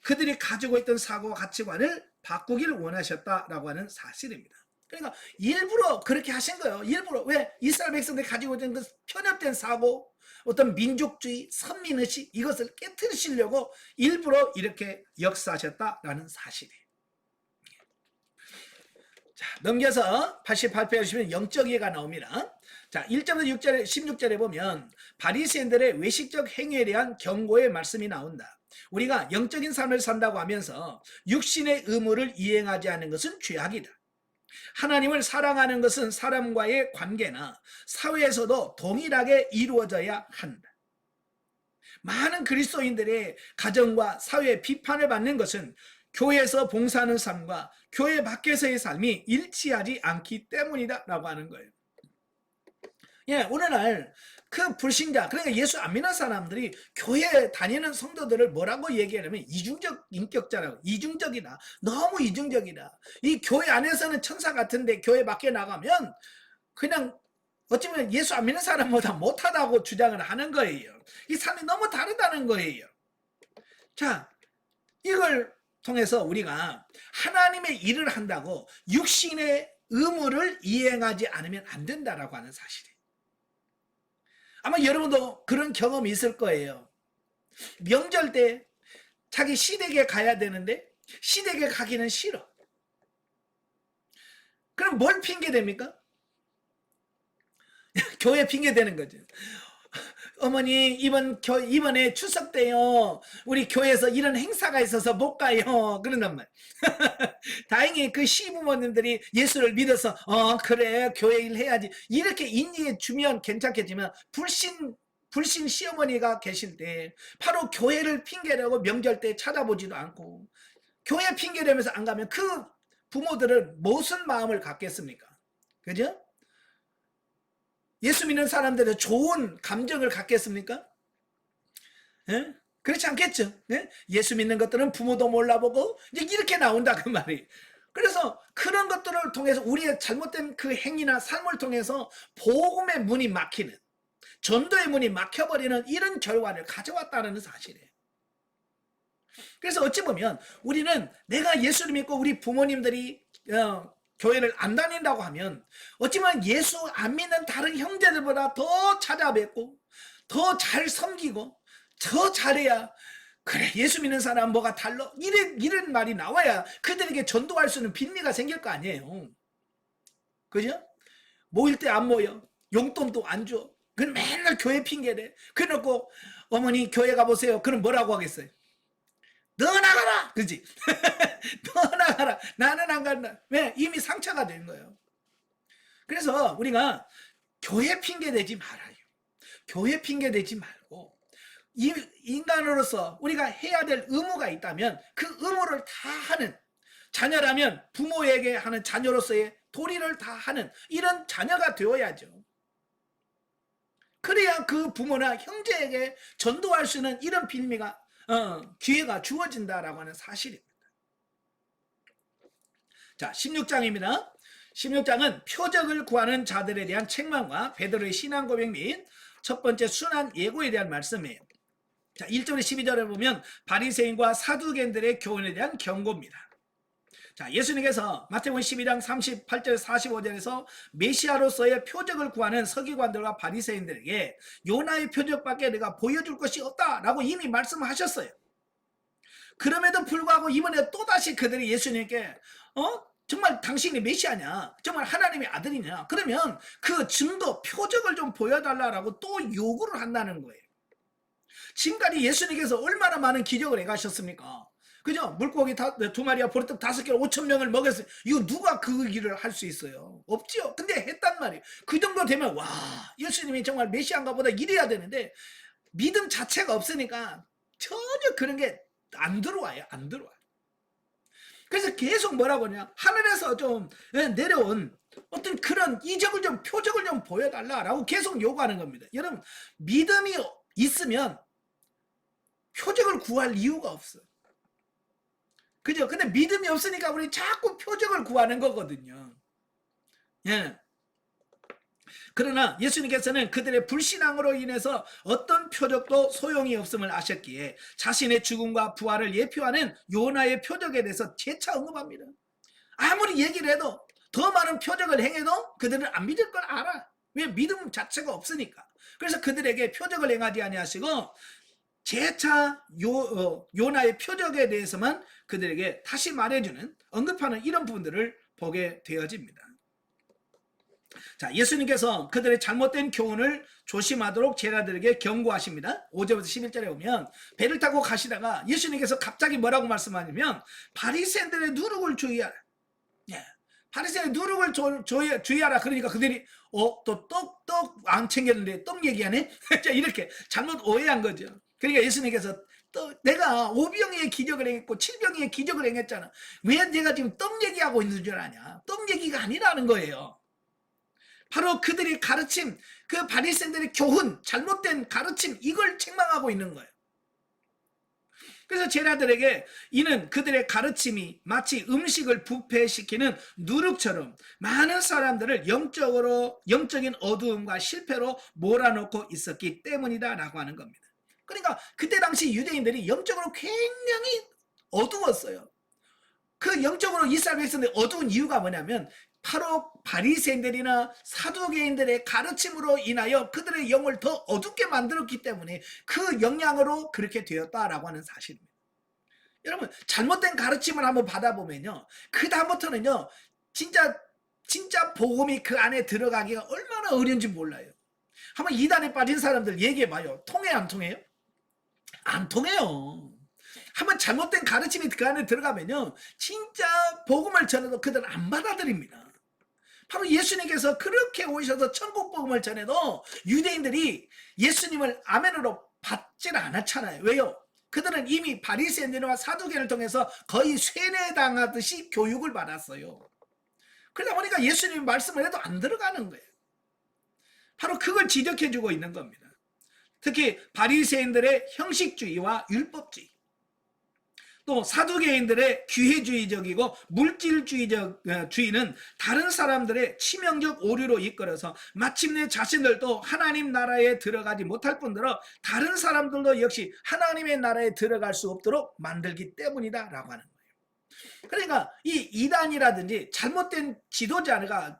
그들이 가지고 있던 사고와 가치관을 바꾸기를 원하셨다라고 하는 사실입니다. 그러니까 일부러 그렇게 하신 거예요. 일부러. 왜? 이스라엘 백성들이 가지고 있는 그 편협된 사고, 어떤 민족주의, 선민의식, 이것을 깨트리시려고 일부러 이렇게 역사하셨다라는 사실이에요. 자, 넘겨서 88페이지 보시면 영적 이해가 나옵니다. 자, 1절부터 6절에 16절에 보면 바리새인들의 외식적 행위에 대한 경고의 말씀이 나온다. 우리가 영적인 삶을 산다고 하면서 육신의 의무를 이행하지 않는 것은 죄악이다. 하나님을 사랑하는 것은 사람과의 관계나 사회에서도 동일하게 이루어져야 한다. 많은 그리스도인들의 가정과 사회의 비판을 받는 것은 교회에서 봉사하는 삶과 교회 밖에서의 삶이 일치하지 않기 때문이다 라고 하는 거예요. 예, 오늘날 그 불신자, 그러니까 예수 안 믿는 사람들이 교회 다니는 성도들을 뭐라고 얘기하냐면 이중적 인격자라고. 이중적이다. 너무 이중적이다. 이 교회 안에서는 천사 같은데 교회 밖에 나가면 그냥 어쩌면 예수 안 믿는 사람보다 못하다고 주장을 하는 거예요. 이 삶이 너무 다르다는 거예요. 자, 이걸 통해서 우리가 하나님의 일을 한다고 육신의 의무를 이행하지 않으면 안 된다라고 하는 사실이에요. 아마 여러분도 그런 경험이 있을 거예요. 명절 때 자기 시댁에 가야 되는데 시댁에 가기는 싫어. 그럼 뭘 핑계 댑니까? 교회 핑계 대는 거죠. 어머니 이번에 추석 때요 우리 교회에서 이런 행사가 있어서 못 가요 그런단 말이에요. 다행히 그 시부모님들이 예수를 믿어서 그래 교회 일 해야지 이렇게 인지해 주면 괜찮겠지만 불신 시어머니가 계실 때 바로 교회를 핑계대고 명절 때 찾아보지도 않고 교회 핑계 대면서 안 가면 그 부모들은 무슨 마음을 갖겠습니까? 그죠? 예수 믿는 사람들은 좋은 감정을 갖겠습니까? 예? 그렇지 않겠죠? 예? 예수 믿는 것들은 부모도 몰라보고 이제 이렇게 나온다 그 말이. 그래서 그런 것들을 통해서 우리의 잘못된 그 행위나 삶을 통해서 복음의 문이 막히는, 전도의 문이 막혀버리는 이런 결과를 가져왔다는 사실이에요. 그래서 어찌 보면 우리는 내가 예수를 믿고 우리 부모님들이 교회를 안 다닌다고 하면 어찌 보면 예수 안 믿는 다른 형제들보다 더 찾아뵙고 더 잘 섬기고 더 잘해야, 그래 예수 믿는 사람 뭐가 달라, 이런 말이 나와야 그들에게 전도할 수 있는 빌미가 생길 거 아니에요. 그죠? 모일 때 안 모여, 용돈도 안 줘, 그럼 맨날 교회 핑계대. 그래놓고 어머니 교회 가보세요, 그럼 뭐라고 하겠어요? 너 나가라, 그지? 너 나가라, 나는 안 간다. 왜? 이미 상처가 된 거예요. 그래서 우리가 교회 핑계 대지 말아요. 교회 핑계 대지 말고 인간으로서 우리가 해야 될 의무가 있다면 그 의무를 다 하는, 자녀라면 부모에게 하는 자녀로서의 도리를 다 하는 이런 자녀가 되어야죠. 그래야 그 부모나 형제에게 전도할 수 있는 이런 빌미가 기회가 주어진다라고 하는 사실입니다. 자, 16장입니다. 16장은 표적을 구하는 자들에 대한 책망과 베드로의 신앙 고백 및 첫 번째 순환 예고에 대한 말씀이에요. 자, 1절에 12절에 보면 바리새인과 사두개인들의 교훈에 대한 경고입니다. 자, 예수님께서 마태복음 12장 38절 45절에서 메시아로서의 표적을 구하는 서기관들과 바리새인들에게 요나의 표적밖에 내가 보여줄 것이 없다라고 이미 말씀하셨어요. 그럼에도 불구하고 이번에 또다시 그들이 예수님께 정말 당신이 메시아냐, 정말 하나님의 아들이냐, 그러면 그 증거 표적을 좀 보여달라고 또 요구를 한다는 거예요. 지금까지 예수님께서 얼마나 많은 기적을 해가셨습니까? 그죠? 물고기 2마리와 보리떡 5개로 5,000명을 먹였어요. 이거 누가 그 일을 할 수 있어요? 없지요. 근데 했단 말이에요. 그 정도 되면 와, 예수님이 정말 메시아인가 보다 이래야 되는데 믿음 자체가 없으니까 전혀 그런 게 안 들어와요. 안 들어와요. 그래서 계속 뭐라고 하냐, 하늘에서 좀 내려온 어떤 그런 이적을 좀, 표적을 좀 보여달라라고 계속 요구하는 겁니다. 여러분, 믿음이 있으면 표적을 구할 이유가 없어요. 그죠? 근데 믿음이 없으니까 우리 자꾸 표적을 구하는 거거든요. 예. 그러나 예수님께서는 그들의 불신앙으로 인해서 어떤 표적도 소용이 없음을 아셨기에 자신의 죽음과 부활을 예표하는 요나의 표적에 대해서 재차 언급합니다. 아무리 얘기를 해도, 더 많은 표적을 행해도 그들은 안 믿을 걸 알아. 왜? 믿음 자체가 없으니까. 그래서 그들에게 표적을 행하지 아니하시고 재차 요나의 표적에 대해서만 그들에게 다시 말해주는, 언급하는 이런 부분들을 보게 되어집니다. 자, 예수님께서 그들의 잘못된 교훈을 조심하도록 제자들에게 경고하십니다. 5절부터 11절에 보면 배를 타고 가시다가 예수님께서 갑자기 뭐라고 말씀하냐면 바리새인들의 누룩을 주의하라. 예. 바리새인의 누룩을 주의하라. 그러니까 그들이 또 떡 안 챙겼는데 떡 얘기하네? 이렇게 잘못 오해한 거죠. 그러니까 예수님께서 내가 5병의 기적을 행했고 7병의 기적을 행했잖아. 왜 내가 지금 떡 얘기하고 있는 줄 아냐? 떡 얘기가 아니라는 거예요. 바로 그들이 가르침, 그 바리새인들의 교훈, 잘못된 가르침, 이걸 책망하고 있는 거예요. 그래서 제자들에게 이는 그들의 가르침이 마치 음식을 부패시키는 누룩처럼 많은 사람들을 영적인 어두움과 실패로 몰아넣고 있었기 때문이다 라고 하는 겁니다. 그러니까 그때 당시 유대인들이 영적으로 굉장히 어두웠어요. 그 영적으로 이스라엘 백성들이 어두운 이유가 뭐냐면 바로 바리새인들이나 사두개인들의 가르침으로 인하여 그들의 영을 더 어둡게 만들었기 때문에 그 영향으로 그렇게 되었다라고 하는 사실입니다. 여러분, 잘못된 가르침을 한번 받아보면요, 그 다음부터는요 진짜 복음이 그 안에 들어가기가 얼마나 어려운지 몰라요. 한번 이단에 빠진 사람들 얘기해봐요. 통해요, 안 통해요? 안 통해요. 한번 잘못된 가르침이 그 안에 들어가면요 진짜 복음을 전해도 그들은 안 받아들입니다. 바로 예수님께서 그렇게 오셔서 천국 복음을 전해도 유대인들이 예수님을 아멘으로 받질 않았잖아요. 왜요? 그들은 이미 바리새인들과 사두개를 통해서 거의 세뇌당하듯이 교육을 받았어요. 그러다 보니까 예수님이 말씀을 해도 안 들어가는 거예요. 바로 그걸 지적해주고 있는 겁니다. 특히 바리새인들의 형식주의와 율법주의, 또 사두개인들의 기회주의적이고 물질주의는 다른 사람들의 치명적 오류로 이끌어서 마침내 자신들도 하나님 나라에 들어가지 못할 뿐더러 다른 사람들도 역시 하나님의 나라에 들어갈 수 없도록 만들기 때문이다 라고 하는 거예요. 그러니까 이 이단이라든지 잘못된 지도자가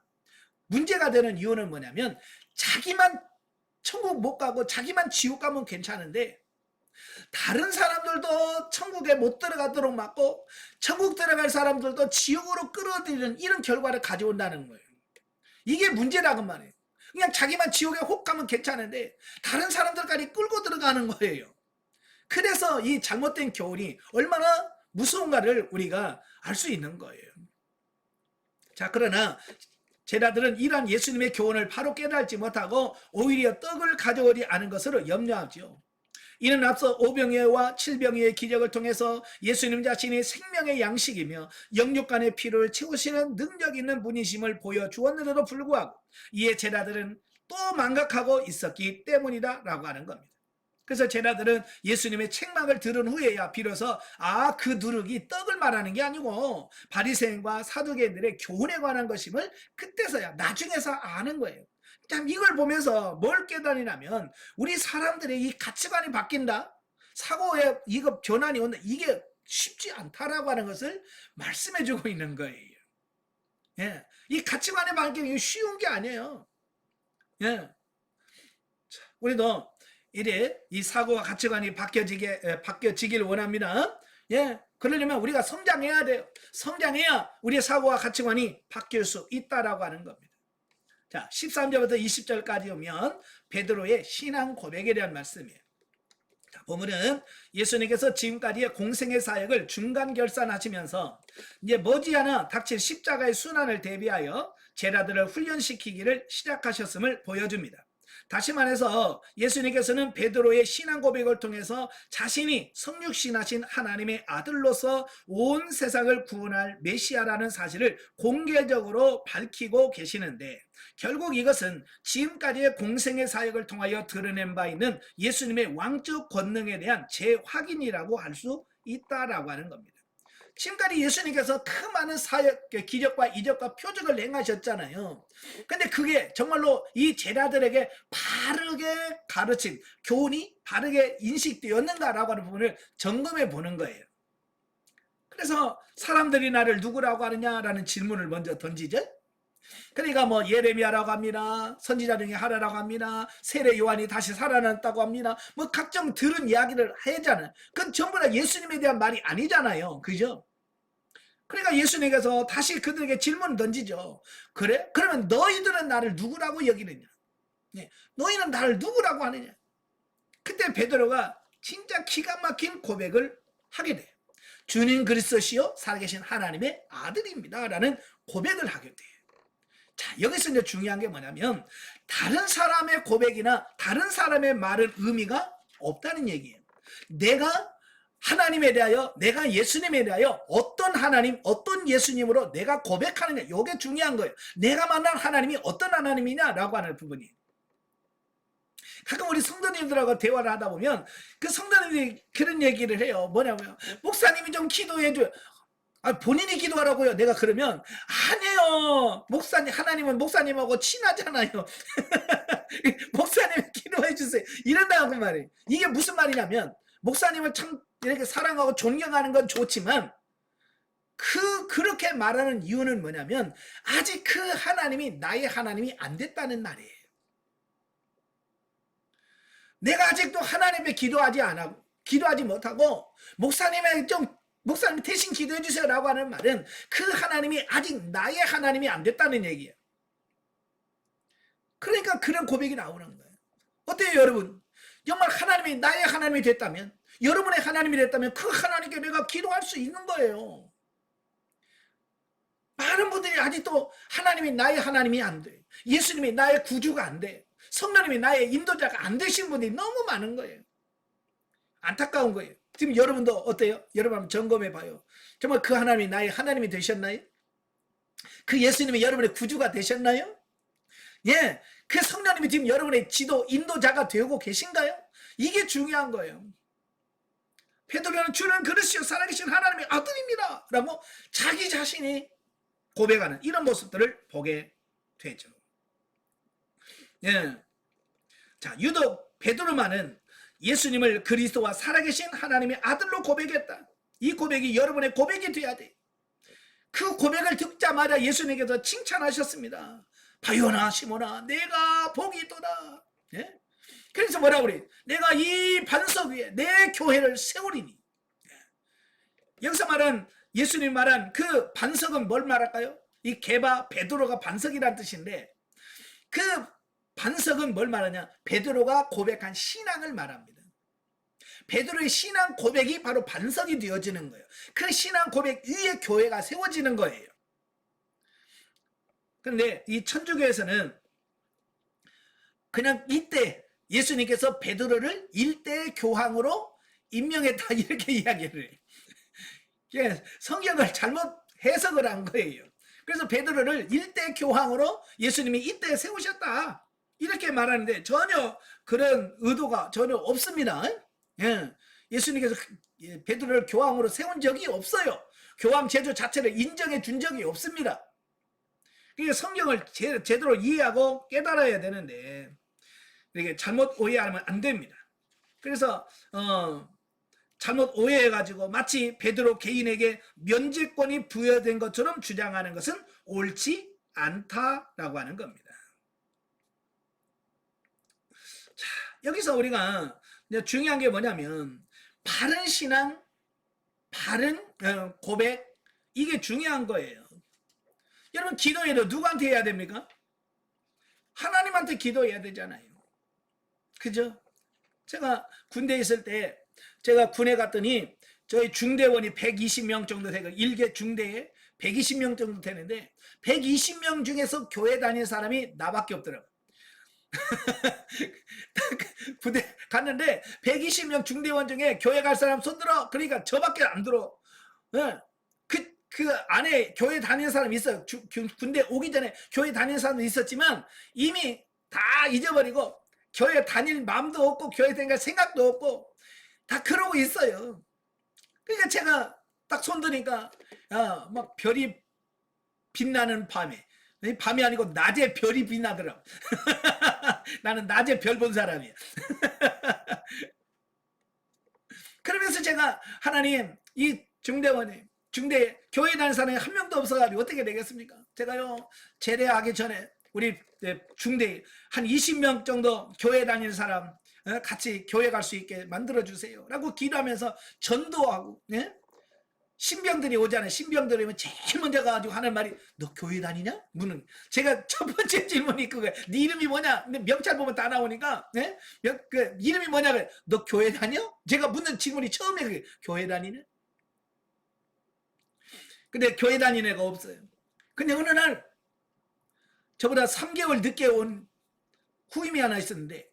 문제가 되는 이유는 뭐냐면, 자기만 천국 못 가고 자기만 지옥 가면 괜찮은데 다른 사람들도 천국에 못 들어가도록 막고 천국 들어갈 사람들도 지옥으로 끌어들이는 이런 결과를 가져온다는 거예요. 이게 문제라고 말이에요. 그냥 자기만 지옥에 혹 가면 괜찮은데 다른 사람들까지 끌고 들어가는 거예요. 그래서 이 잘못된 교훈이 얼마나 무서운가를 우리가 알 수 있는 거예요. 자, 그러나 제자들은 이러한 예수님의 교훈을 바로 깨달지 못하고 오히려 떡을 가져오지 않은 것으로 염려하죠. 이는 앞서 오병이어와 칠병이의 기적을 통해서 예수님 자신이 생명의 양식이며 영육간의 피로를 채우시는 능력 있는 분이심을 보여주었는데도 불구하고 이에 제자들은 또 망각하고 있었기 때문이다 라고 하는 겁니다. 그래서 제자들은 예수님의 책망을 들은 후에야 비로소 그 누룩이 떡을 말하는 게 아니고 바리새인과 사두개인들의 교훈에 관한 것임을 그때서야 나중에서 아는 거예요. 참 이걸 보면서 뭘 깨달으냐면, 우리 사람들의 이 가치관이 바뀐다, 사고의 이거 변환이 온다, 이게 쉽지 않다라고 하는 것을 말씀해주고 있는 거예요. 예, 이 가치관의 바뀌기 쉬운 게 아니에요. 예, 우리도 이래 이 사고와 가치관이 바뀌어지길 원합니다. 예, 그러려면 우리가 성장해야 돼요. 성장해야 우리의 사고와 가치관이 바뀔 수 있다라고 하는 겁니다. 자, 13절부터 20절까지 오면 베드로의 신앙 고백에 대한 말씀이에요. 자, 보면은 예수님께서 지금까지의 공생의 사역을 중간 결산하시면서 이제 머지않아 닥칠 십자가의 순환을 대비하여 제자들을 훈련시키기를 시작하셨음을 보여줍니다. 다시 말해서 예수님께서는 베드로의 신앙 고백을 통해서 자신이 성육신하신 하나님의 아들로서 온 세상을 구원할 메시아라는 사실을 공개적으로 밝히고 계시는데, 결국 이것은 지금까지의 공생의 사역을 통하여 드러낸 바 있는 예수님의 왕적 권능에 대한 재확인이라고 할 수 있다라고 하는 겁니다. 지금까지 예수님께서 그 많은 사역, 기적과 이적과 표적을 행하셨잖아요. 근데 그게 정말로 이 제자들에게 바르게 가르친 교훈이 바르게 인식되었는가라고 하는 부분을 점검해 보는 거예요. 그래서 사람들이 나를 누구라고 하느냐라는 질문을 먼저 던지죠. 그러니까 뭐 예레미야라고 합니다. 선지자 중에 하나라고 합니다. 세례 요한이 다시 살아났다고 합니다. 뭐 각종 들은 이야기를 하잖아요. 그건 전부 다 예수님에 대한 말이 아니잖아요. 그죠? 그러니까 예수님께서 다시 그들에게 질문을 던지죠. 그래? 그러면 너희들은 나를 누구라고 여기느냐? 네. 너희는 나를 누구라고 하느냐? 그때 베드로가 진짜 기가 막힌 고백을 하게 돼요. 주님 그리스도시요 살아계신 하나님의 아들입니다 라는 고백을 하게 돼요. 자, 여기서 이제 중요한 게 뭐냐면, 다른 사람의 고백이나 다른 사람의 말은 의미가 없다는 얘기예요. 내가 하나님에 대하여, 내가 예수님에 대하여 어떤 하나님, 어떤 예수님으로 내가 고백하느냐, 이게 중요한 거예요. 내가 만난 하나님이 어떤 하나님이냐라고 하는 부분이. 가끔 우리 성도님들하고 대화를 하다 보면 그 성도님들이 그런 얘기를 해요. 뭐냐면, 목사님이 좀 기도해 줘요. 본인이 기도하라고요. 내가 그러면 아니에요. 목사님, 하나님은 목사님하고 친하잖아요. 목사님 기도해 주세요. 이런다고 말이에요. 이게 무슨 말이냐면, 목사님을 참 이렇게 사랑하고 존경하는 건 좋지만 그렇게 말하는 이유는 뭐냐면, 아직 그 하나님이 나의 하나님이 안 됐다는 말이에요. 내가 아직도 하나님께 기도하지 못하고 목사님 대신 기도해 주세요 라고 하는 말은 그 하나님이 아직 나의 하나님이 안 됐다는 얘기예요. 그러니까 그런 고백이 나오는 거예요. 어때요 여러분? 정말 하나님이 나의 하나님이 됐다면, 여러분의 하나님이 됐다면 그 하나님께 내가 기도할 수 있는 거예요. 많은 분들이 아직도 하나님이 나의 하나님이 안 돼, 예수님이 나의 구주가 안 돼, 성령님이 나의 인도자가 안 되신 분들이 너무 많은 거예요. 안타까운 거예요. 지금 여러분도 어때요? 여러분 한번 점검해 봐요. 정말 그 하나님이 나의 하나님이 되셨나요? 그 예수님이 여러분의 구주가 되셨나요? 예, 그 성령님이 지금 여러분의 지도 인도자가 되고 계신가요? 이게 중요한 거예요. 베드로는 주는 그리스도 살아계신 하나님의 아들입니다 라고 자기 자신이 고백하는 이런 모습들을 보게 되죠. 예. 자, 유독 베드로만은 예수님을 그리스도와 살아계신 하나님의 아들로 고백했다. 이 고백이 여러분의 고백이 돼야 돼. 그 고백을 듣자마자 예수님께서 칭찬하셨습니다. 바요나 시모나 내가 복이 있도다. 예? 그래서 뭐라고 그래? 내가 이 반석 위에 내 교회를 세우리니. 여기서 말한 예수님 말한 그 반석은 뭘 말할까요? 이 게바 베드로가 반석이란 뜻인데 그 반석은 뭘 말하냐? 베드로가 고백한 신앙을 말합니다. 베드로의 신앙 고백이 바로 반석이 되어지는 거예요. 그 신앙 고백 위에 교회가 세워지는 거예요. 그런데 이 천주교에서는 그냥 이때 예수님께서 베드로를 일대 교황으로 임명했다 이렇게 이야기를 해요. 성경을 잘못 해석을 한 거예요. 그래서 베드로를 일대 교황으로 예수님이 이때 세우셨다 이렇게 말하는데 전혀 그런 의도가 전혀 없습니다. 예수님께서 베드로를 교황으로 세운 적이 없어요. 교황 제도 자체를 인정해 준 적이 없습니다. 그러니까 성경을 제대로 이해하고 깨달아야 되는데 이렇게 잘못 오해하면 안 됩니다. 그래서 잘못 오해해가지고 마치 베드로 개인에게 면제권이 부여된 것처럼 주장하는 것은 옳지 않다라고 하는 겁니다. 자, 여기서 우리가 중요한 게 뭐냐면 바른 신앙, 바른 고백 이게 중요한 거예요. 여러분 기도해도 누구한테 해야 됩니까? 하나님한테 기도해야 되잖아요. 그죠? 제가 군대에 있을 때 제가 군에 갔더니 저희 중대원이 120명 정도 되고 일개 중대에 120명 정도 되는데 120명 중에서 교회 다니는 사람이 나밖에 없더라고요. 부대 갔는데 120명 중대원 중에 교회 갈 사람 손들어. 그러니까 저밖에 안 들어. 그 안에 교회 다니는 사람이 있어요. 군대 오기 전에 교회 다니는 사람도 있었지만 이미 다 잊어버리고 교회 다닐 마음도 없고 교회 다닐 생각도 없고 다 그러고 있어요. 그러니까 제가 딱 손드니까 막 별이 빛나는 밤에 밤이 아니고 낮에 별이 빛나더라고. 나는 낮에 별 본 사람이야. 그러면서 제가 하나님 이 중대 교회 다니는 사람이 한 명도 없어가지고 어떻게 되겠습니까? 제가요 제대하기 전에 우리 중대 한 20명 정도 교회 다니는 사람 같이 교회 갈 수 있게 만들어주세요 라고 기도하면서 전도하고 신병들이 오잖아요. 신병들이 오면 제일 먼저 가가지고 하는 말이 너 교회 다니냐? 문은 제가 첫 번째 질문이 그거야. 네 이름이 뭐냐? 근데 명찰 보면 다 나오니까 그 이름이 뭐냐? 그래. 너 교회 다녀? 제가 묻는 질문이 처음에 그게 교회 다니냐? 근데 교회 다니는 애가 없어요. 근데 어느 날 저보다 3개월 늦게 온 후임이 하나 있었는데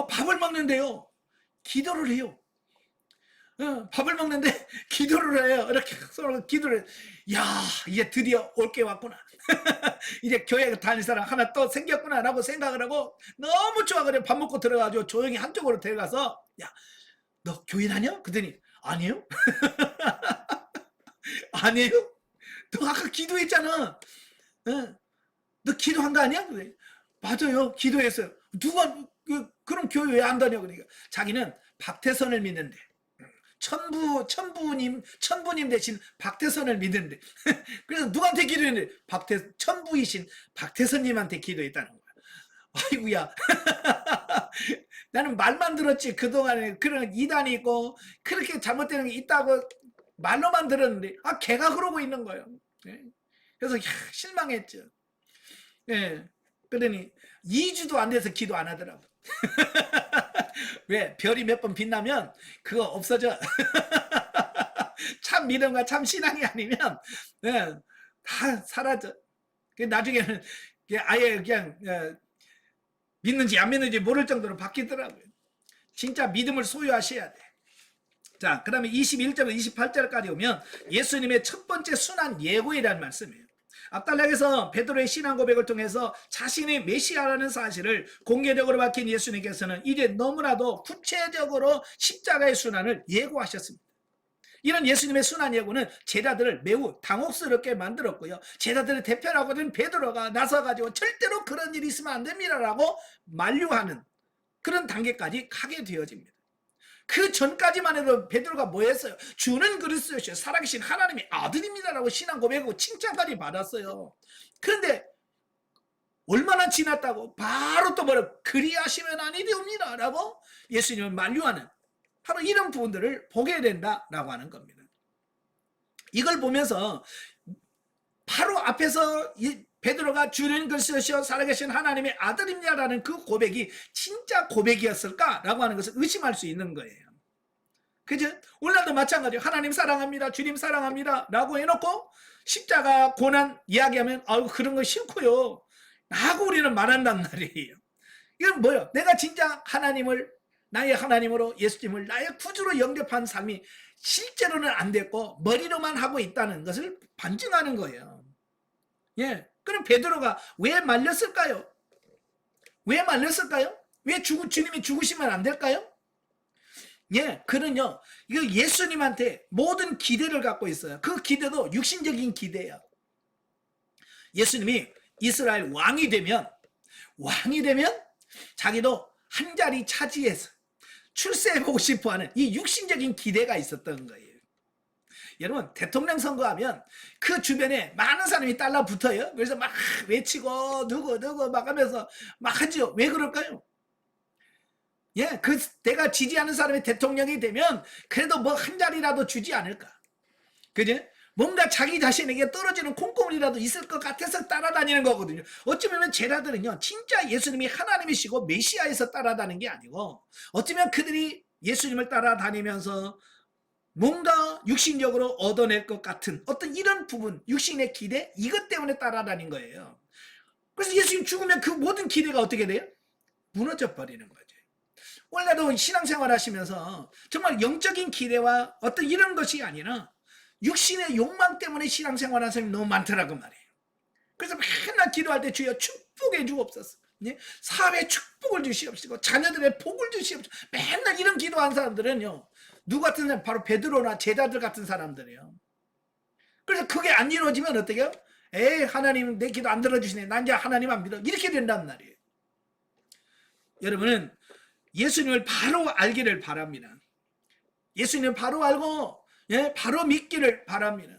밥을 먹는데요 기도를 해요. 밥을 먹는데 기도를 해요. 이렇게 서로 기도를 야 이제 드디어 올 게 왔구나. 이제 교회 다닐 사람 하나 또 생겼구나 라고 생각을 하고 너무 좋아. 그래 밥 먹고 들어가지고 조용히 한쪽으로 데려가서 야 너 교회 다녀? 그랬더니 아니요. 아니에요? 너 아까 기도했잖아. 너 기도한 거 아니야? 그래. 맞아요. 기도했어요. 누가 그럼 교회 왜 안 다녀? 그러니까 자기는 박태선을 믿는데 천부님 대신 박태선을 믿는데 그래서 누구한테 기도했는데 천부이신 박태선님한테 기도했다는 거야. 아이고야. 나는 말만 들었지 그동안에 그런 이단이 있고 그렇게 잘못되는 게 있다고 말로만 들었는데 걔가 그러고 있는 거예요. 그래서 실망했죠. 그러니 2주도 안 돼서 기도 안 하더라고. 왜? 별이 몇 번 빛나면 그거 없어져. 참 믿음과 참 신앙이 아니면 다 사라져. 나중에는 아예 그냥 믿는지 안 믿는지 모를 정도로 바뀌더라고요. 진짜 믿음을 소유하셔야 돼. 자, 그 다음에 21절부터 28절까지 오면 예수님의 첫 번째 순환 예고이라는 말씀이에요. 앞단락에서 베드로의 신앙 고백을 통해서 자신이 메시아라는 사실을 공개적으로 밝힌 예수님께서는 이제 너무나도 구체적으로 십자가의 순환을 예고하셨습니다. 이런 예수님의 순환 예고는 제자들을 매우 당혹스럽게 만들었고요. 제자들의 대표라고 된 베드로가 나서가지고 절대로 그런 일이 있으면 안 됩니다라고 만류하는 그런 단계까지 가게 되어집니다. 그 전까지만 해도 베드로가 뭐 했어요? 주는 그리스도시요 살아계신 하나님의 아들입니다라고 신앙 고백하고 칭찬까지 받았어요. 그런데 얼마나 지났다고 바로 또 뭐라 그리하시면 아니 되옵니다 라고 예수님을 만류하는 바로 이런 부분들을 보게 된다라고 하는 겁니다. 이걸 보면서 바로 앞에서 베드로가 주는 그리스도시요 살아계신 하나님의 아들입니다라는 그 고백이 진짜 고백이었을까라고 하는 것을 의심할 수 있는 거예요. 그죠? 오늘날도 마찬가지예요. 하나님 사랑합니다. 주님 사랑합니다. 라고 해놓고 십자가 고난 이야기하면 아유 그런 거 싫고요. 라고 우리는 말한단 말이에요. 이건 뭐예요? 내가 진짜 하나님을 나의 하나님으로 예수님을 나의 구주로 영접한 삶이 실제로는 안 됐고 머리로만 하고 있다는 것을 반증하는 거예요. 예, 그럼 베드로가 왜 말렸을까요? 왜 말렸을까요? 왜 주님이 죽으시면 안 될까요? 예, 그는요, 이거 예수님한테 모든 기대를 갖고 있어요. 그 기대도 육신적인 기대예요. 예수님이 이스라엘 왕이 되면 자기도 한 자리 차지해서 출세해보고 싶어하는 이 육신적인 기대가 있었던 거예요. 여러분 대통령 선거하면 그 주변에 많은 사람이 달라붙어요. 그래서 막 외치고 누구 막 하면서 막 하죠. 왜 그럴까요? 예, 그 내가 지지하는 사람이 대통령이 되면 그래도 뭐 한 자리라도 주지 않을까. 그죠? 뭔가 자기 자신에게 떨어지는 콩고물이라도 있을 것 같아서 따라다니는 거거든요. 어쩌면 제자들은요 진짜 예수님이 하나님이시고 메시아에서 따라다니는 게 아니고 어쩌면 그들이 예수님을 따라다니면서 뭔가 육신적으로 얻어낼 것 같은 어떤 이런 부분, 육신의 기대, 이것 때문에 따라다닌 거예요. 그래서 예수님 죽으면 그 모든 기대가 어떻게 돼요? 무너져 버리는 거죠. 원래도 신앙생활 하시면서 정말 영적인 기대와 어떤 이런 것이 아니라 육신의 욕망 때문에 신앙생활 하는 사람이 너무 많더라고 말이에요. 그래서 맨날 기도할 때 주여 축복해 주옵소서, 사회에 축복을 주시옵시고 자녀들의 복을 주시옵시고, 맨날 이런 기도한 사람들은요 누구 같은 사람? 바로 베드로나 제자들 같은 사람들이에요. 그래서 그게 안 이루어지면 어떻게 해요? 에이 하나님 내 기도 안 들어주시네, 난 이제 하나님 안 믿어, 이렇게 된단 말이에요. 여러분은 예수님을 바로 알기를 바랍니다. 예수님을 바로 알고 바로 믿기를 바랍니다.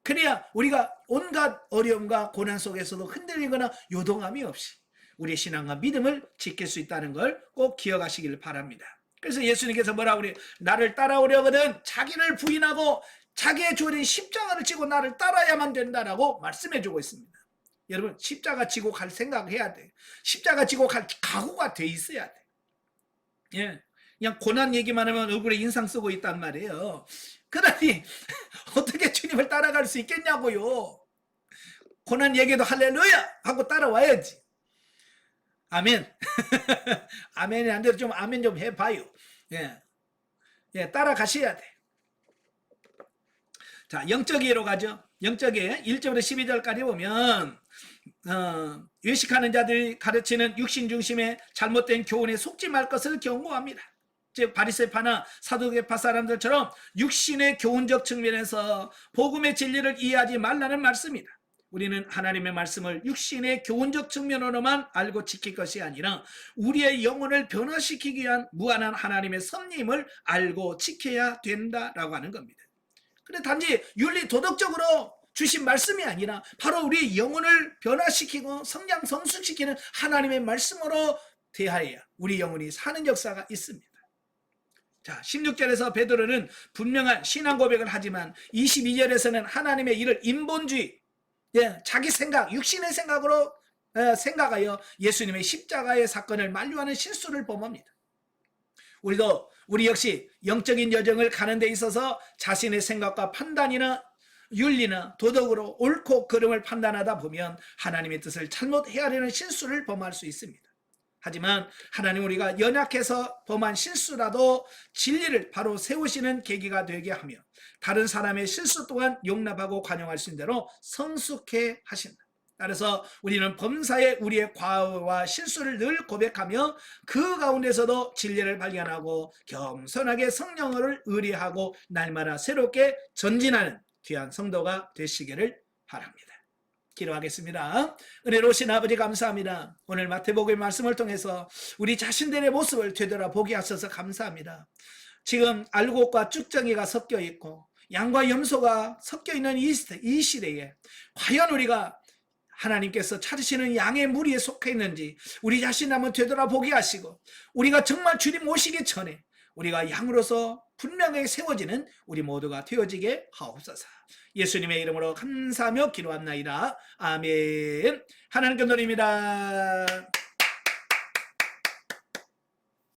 그래야 우리가 온갖 어려움과 고난 속에서도 흔들리거나 요동함이 없이 우리의 신앙과 믿음을 지킬 수 있다는 걸 꼭 기억하시길 바랍니다. 그래서 예수님께서 뭐라고 그래요? 나를 따라오려거든 자기를 부인하고 자기의 주어진 십자가를 지고 나를 따라야만 된다라고 말씀해 주고 있습니다. 여러분 십자가 지고 갈 생각해야 돼. 십자가 지고 갈 각오가 돼 있어야 돼. 예, 그냥 고난 얘기만 하면 얼굴에 인상 쓰고 있단 말이에요. 그러니 어떻게 주님을 따라갈 수 있겠냐고요. 고난 얘기도 할렐루야 하고 따라와야지. 아멘. 아멘이 안 돼도 좀 아멘 좀 해봐요. 예, 따라가셔야 돼. 자, 영적 이해로 가죠. 영적 이해 1절부터 12절까지 보면 외식하는 자들이 가르치는 육신 중심의 잘못된 교훈에 속지 말 것을 경고합니다. 즉 바리새파나 사두개파 사람들처럼 육신의 교훈적 측면에서 복음의 진리를 이해하지 말라는 말씀이다. 우리는 하나님의 말씀을 육신의 교훈적 측면으로만 알고 지킬 것이 아니라 우리의 영혼을 변화시키기 위한 무한한 하나님의 섭리임을 알고 지켜야 된다라고 하는 겁니다. 근데 단지 윤리 도덕적으로 주신 말씀이 아니라 바로 우리의 영혼을 변화시키고 성장 성숙시키는 하나님의 말씀으로 대하여야 우리 영혼이 사는 역사가 있습니다. 자, 16절에서 베드로는 분명한 신앙 고백을 하지만 22절에서는 하나님의 일을 인본주의, 자기 생각, 육신의 생각으로 생각하여 예수님의 십자가의 사건을 만류하는 실수를 범합니다. 우리 역시 영적인 여정을 가는 데 있어서 자신의 생각과 판단이나 윤리나 도덕으로 옳고 그름을 판단하다 보면 하나님의 뜻을 잘못 헤아리는 실수를 범할 수 있습니다. 하지만 하나님 우리가 연약해서 범한 실수라도 진리를 바로 세우시는 계기가 되게 하며 다른 사람의 실수 또한 용납하고 관용할 수 있는 대로 성숙해 하신다. 따라서 우리는 범사에 우리의 과오와 실수를 늘 고백하며 그 가운데서도 진리를 발견하고 겸손하게 성령을 의뢰하고 날마다 새롭게 전진하는 귀한 성도가 되시기를 바랍니다. 기도하겠습니다. 은혜로우신 아버지 감사합니다. 오늘 마태복음의 말씀을 통해서 우리 자신들의 모습을 되돌아보게 하셔서 감사합니다. 지금 알곡과 쭉정이가 섞여 있고 양과 염소가 섞여 있는 이 시대에 과연 우리가 하나님께서 찾으시는 양의 무리에 속해 있는지 우리 자신 한번 되돌아보게 하시고 우리가 정말 주님 오시기 전에 우리가 양으로서 분명하게 세워지는 우리 모두가 되어지게 하옵소서. 예수님의 이름으로 감사하며 기도합나이다. 아멘. 하나님께 드립니다.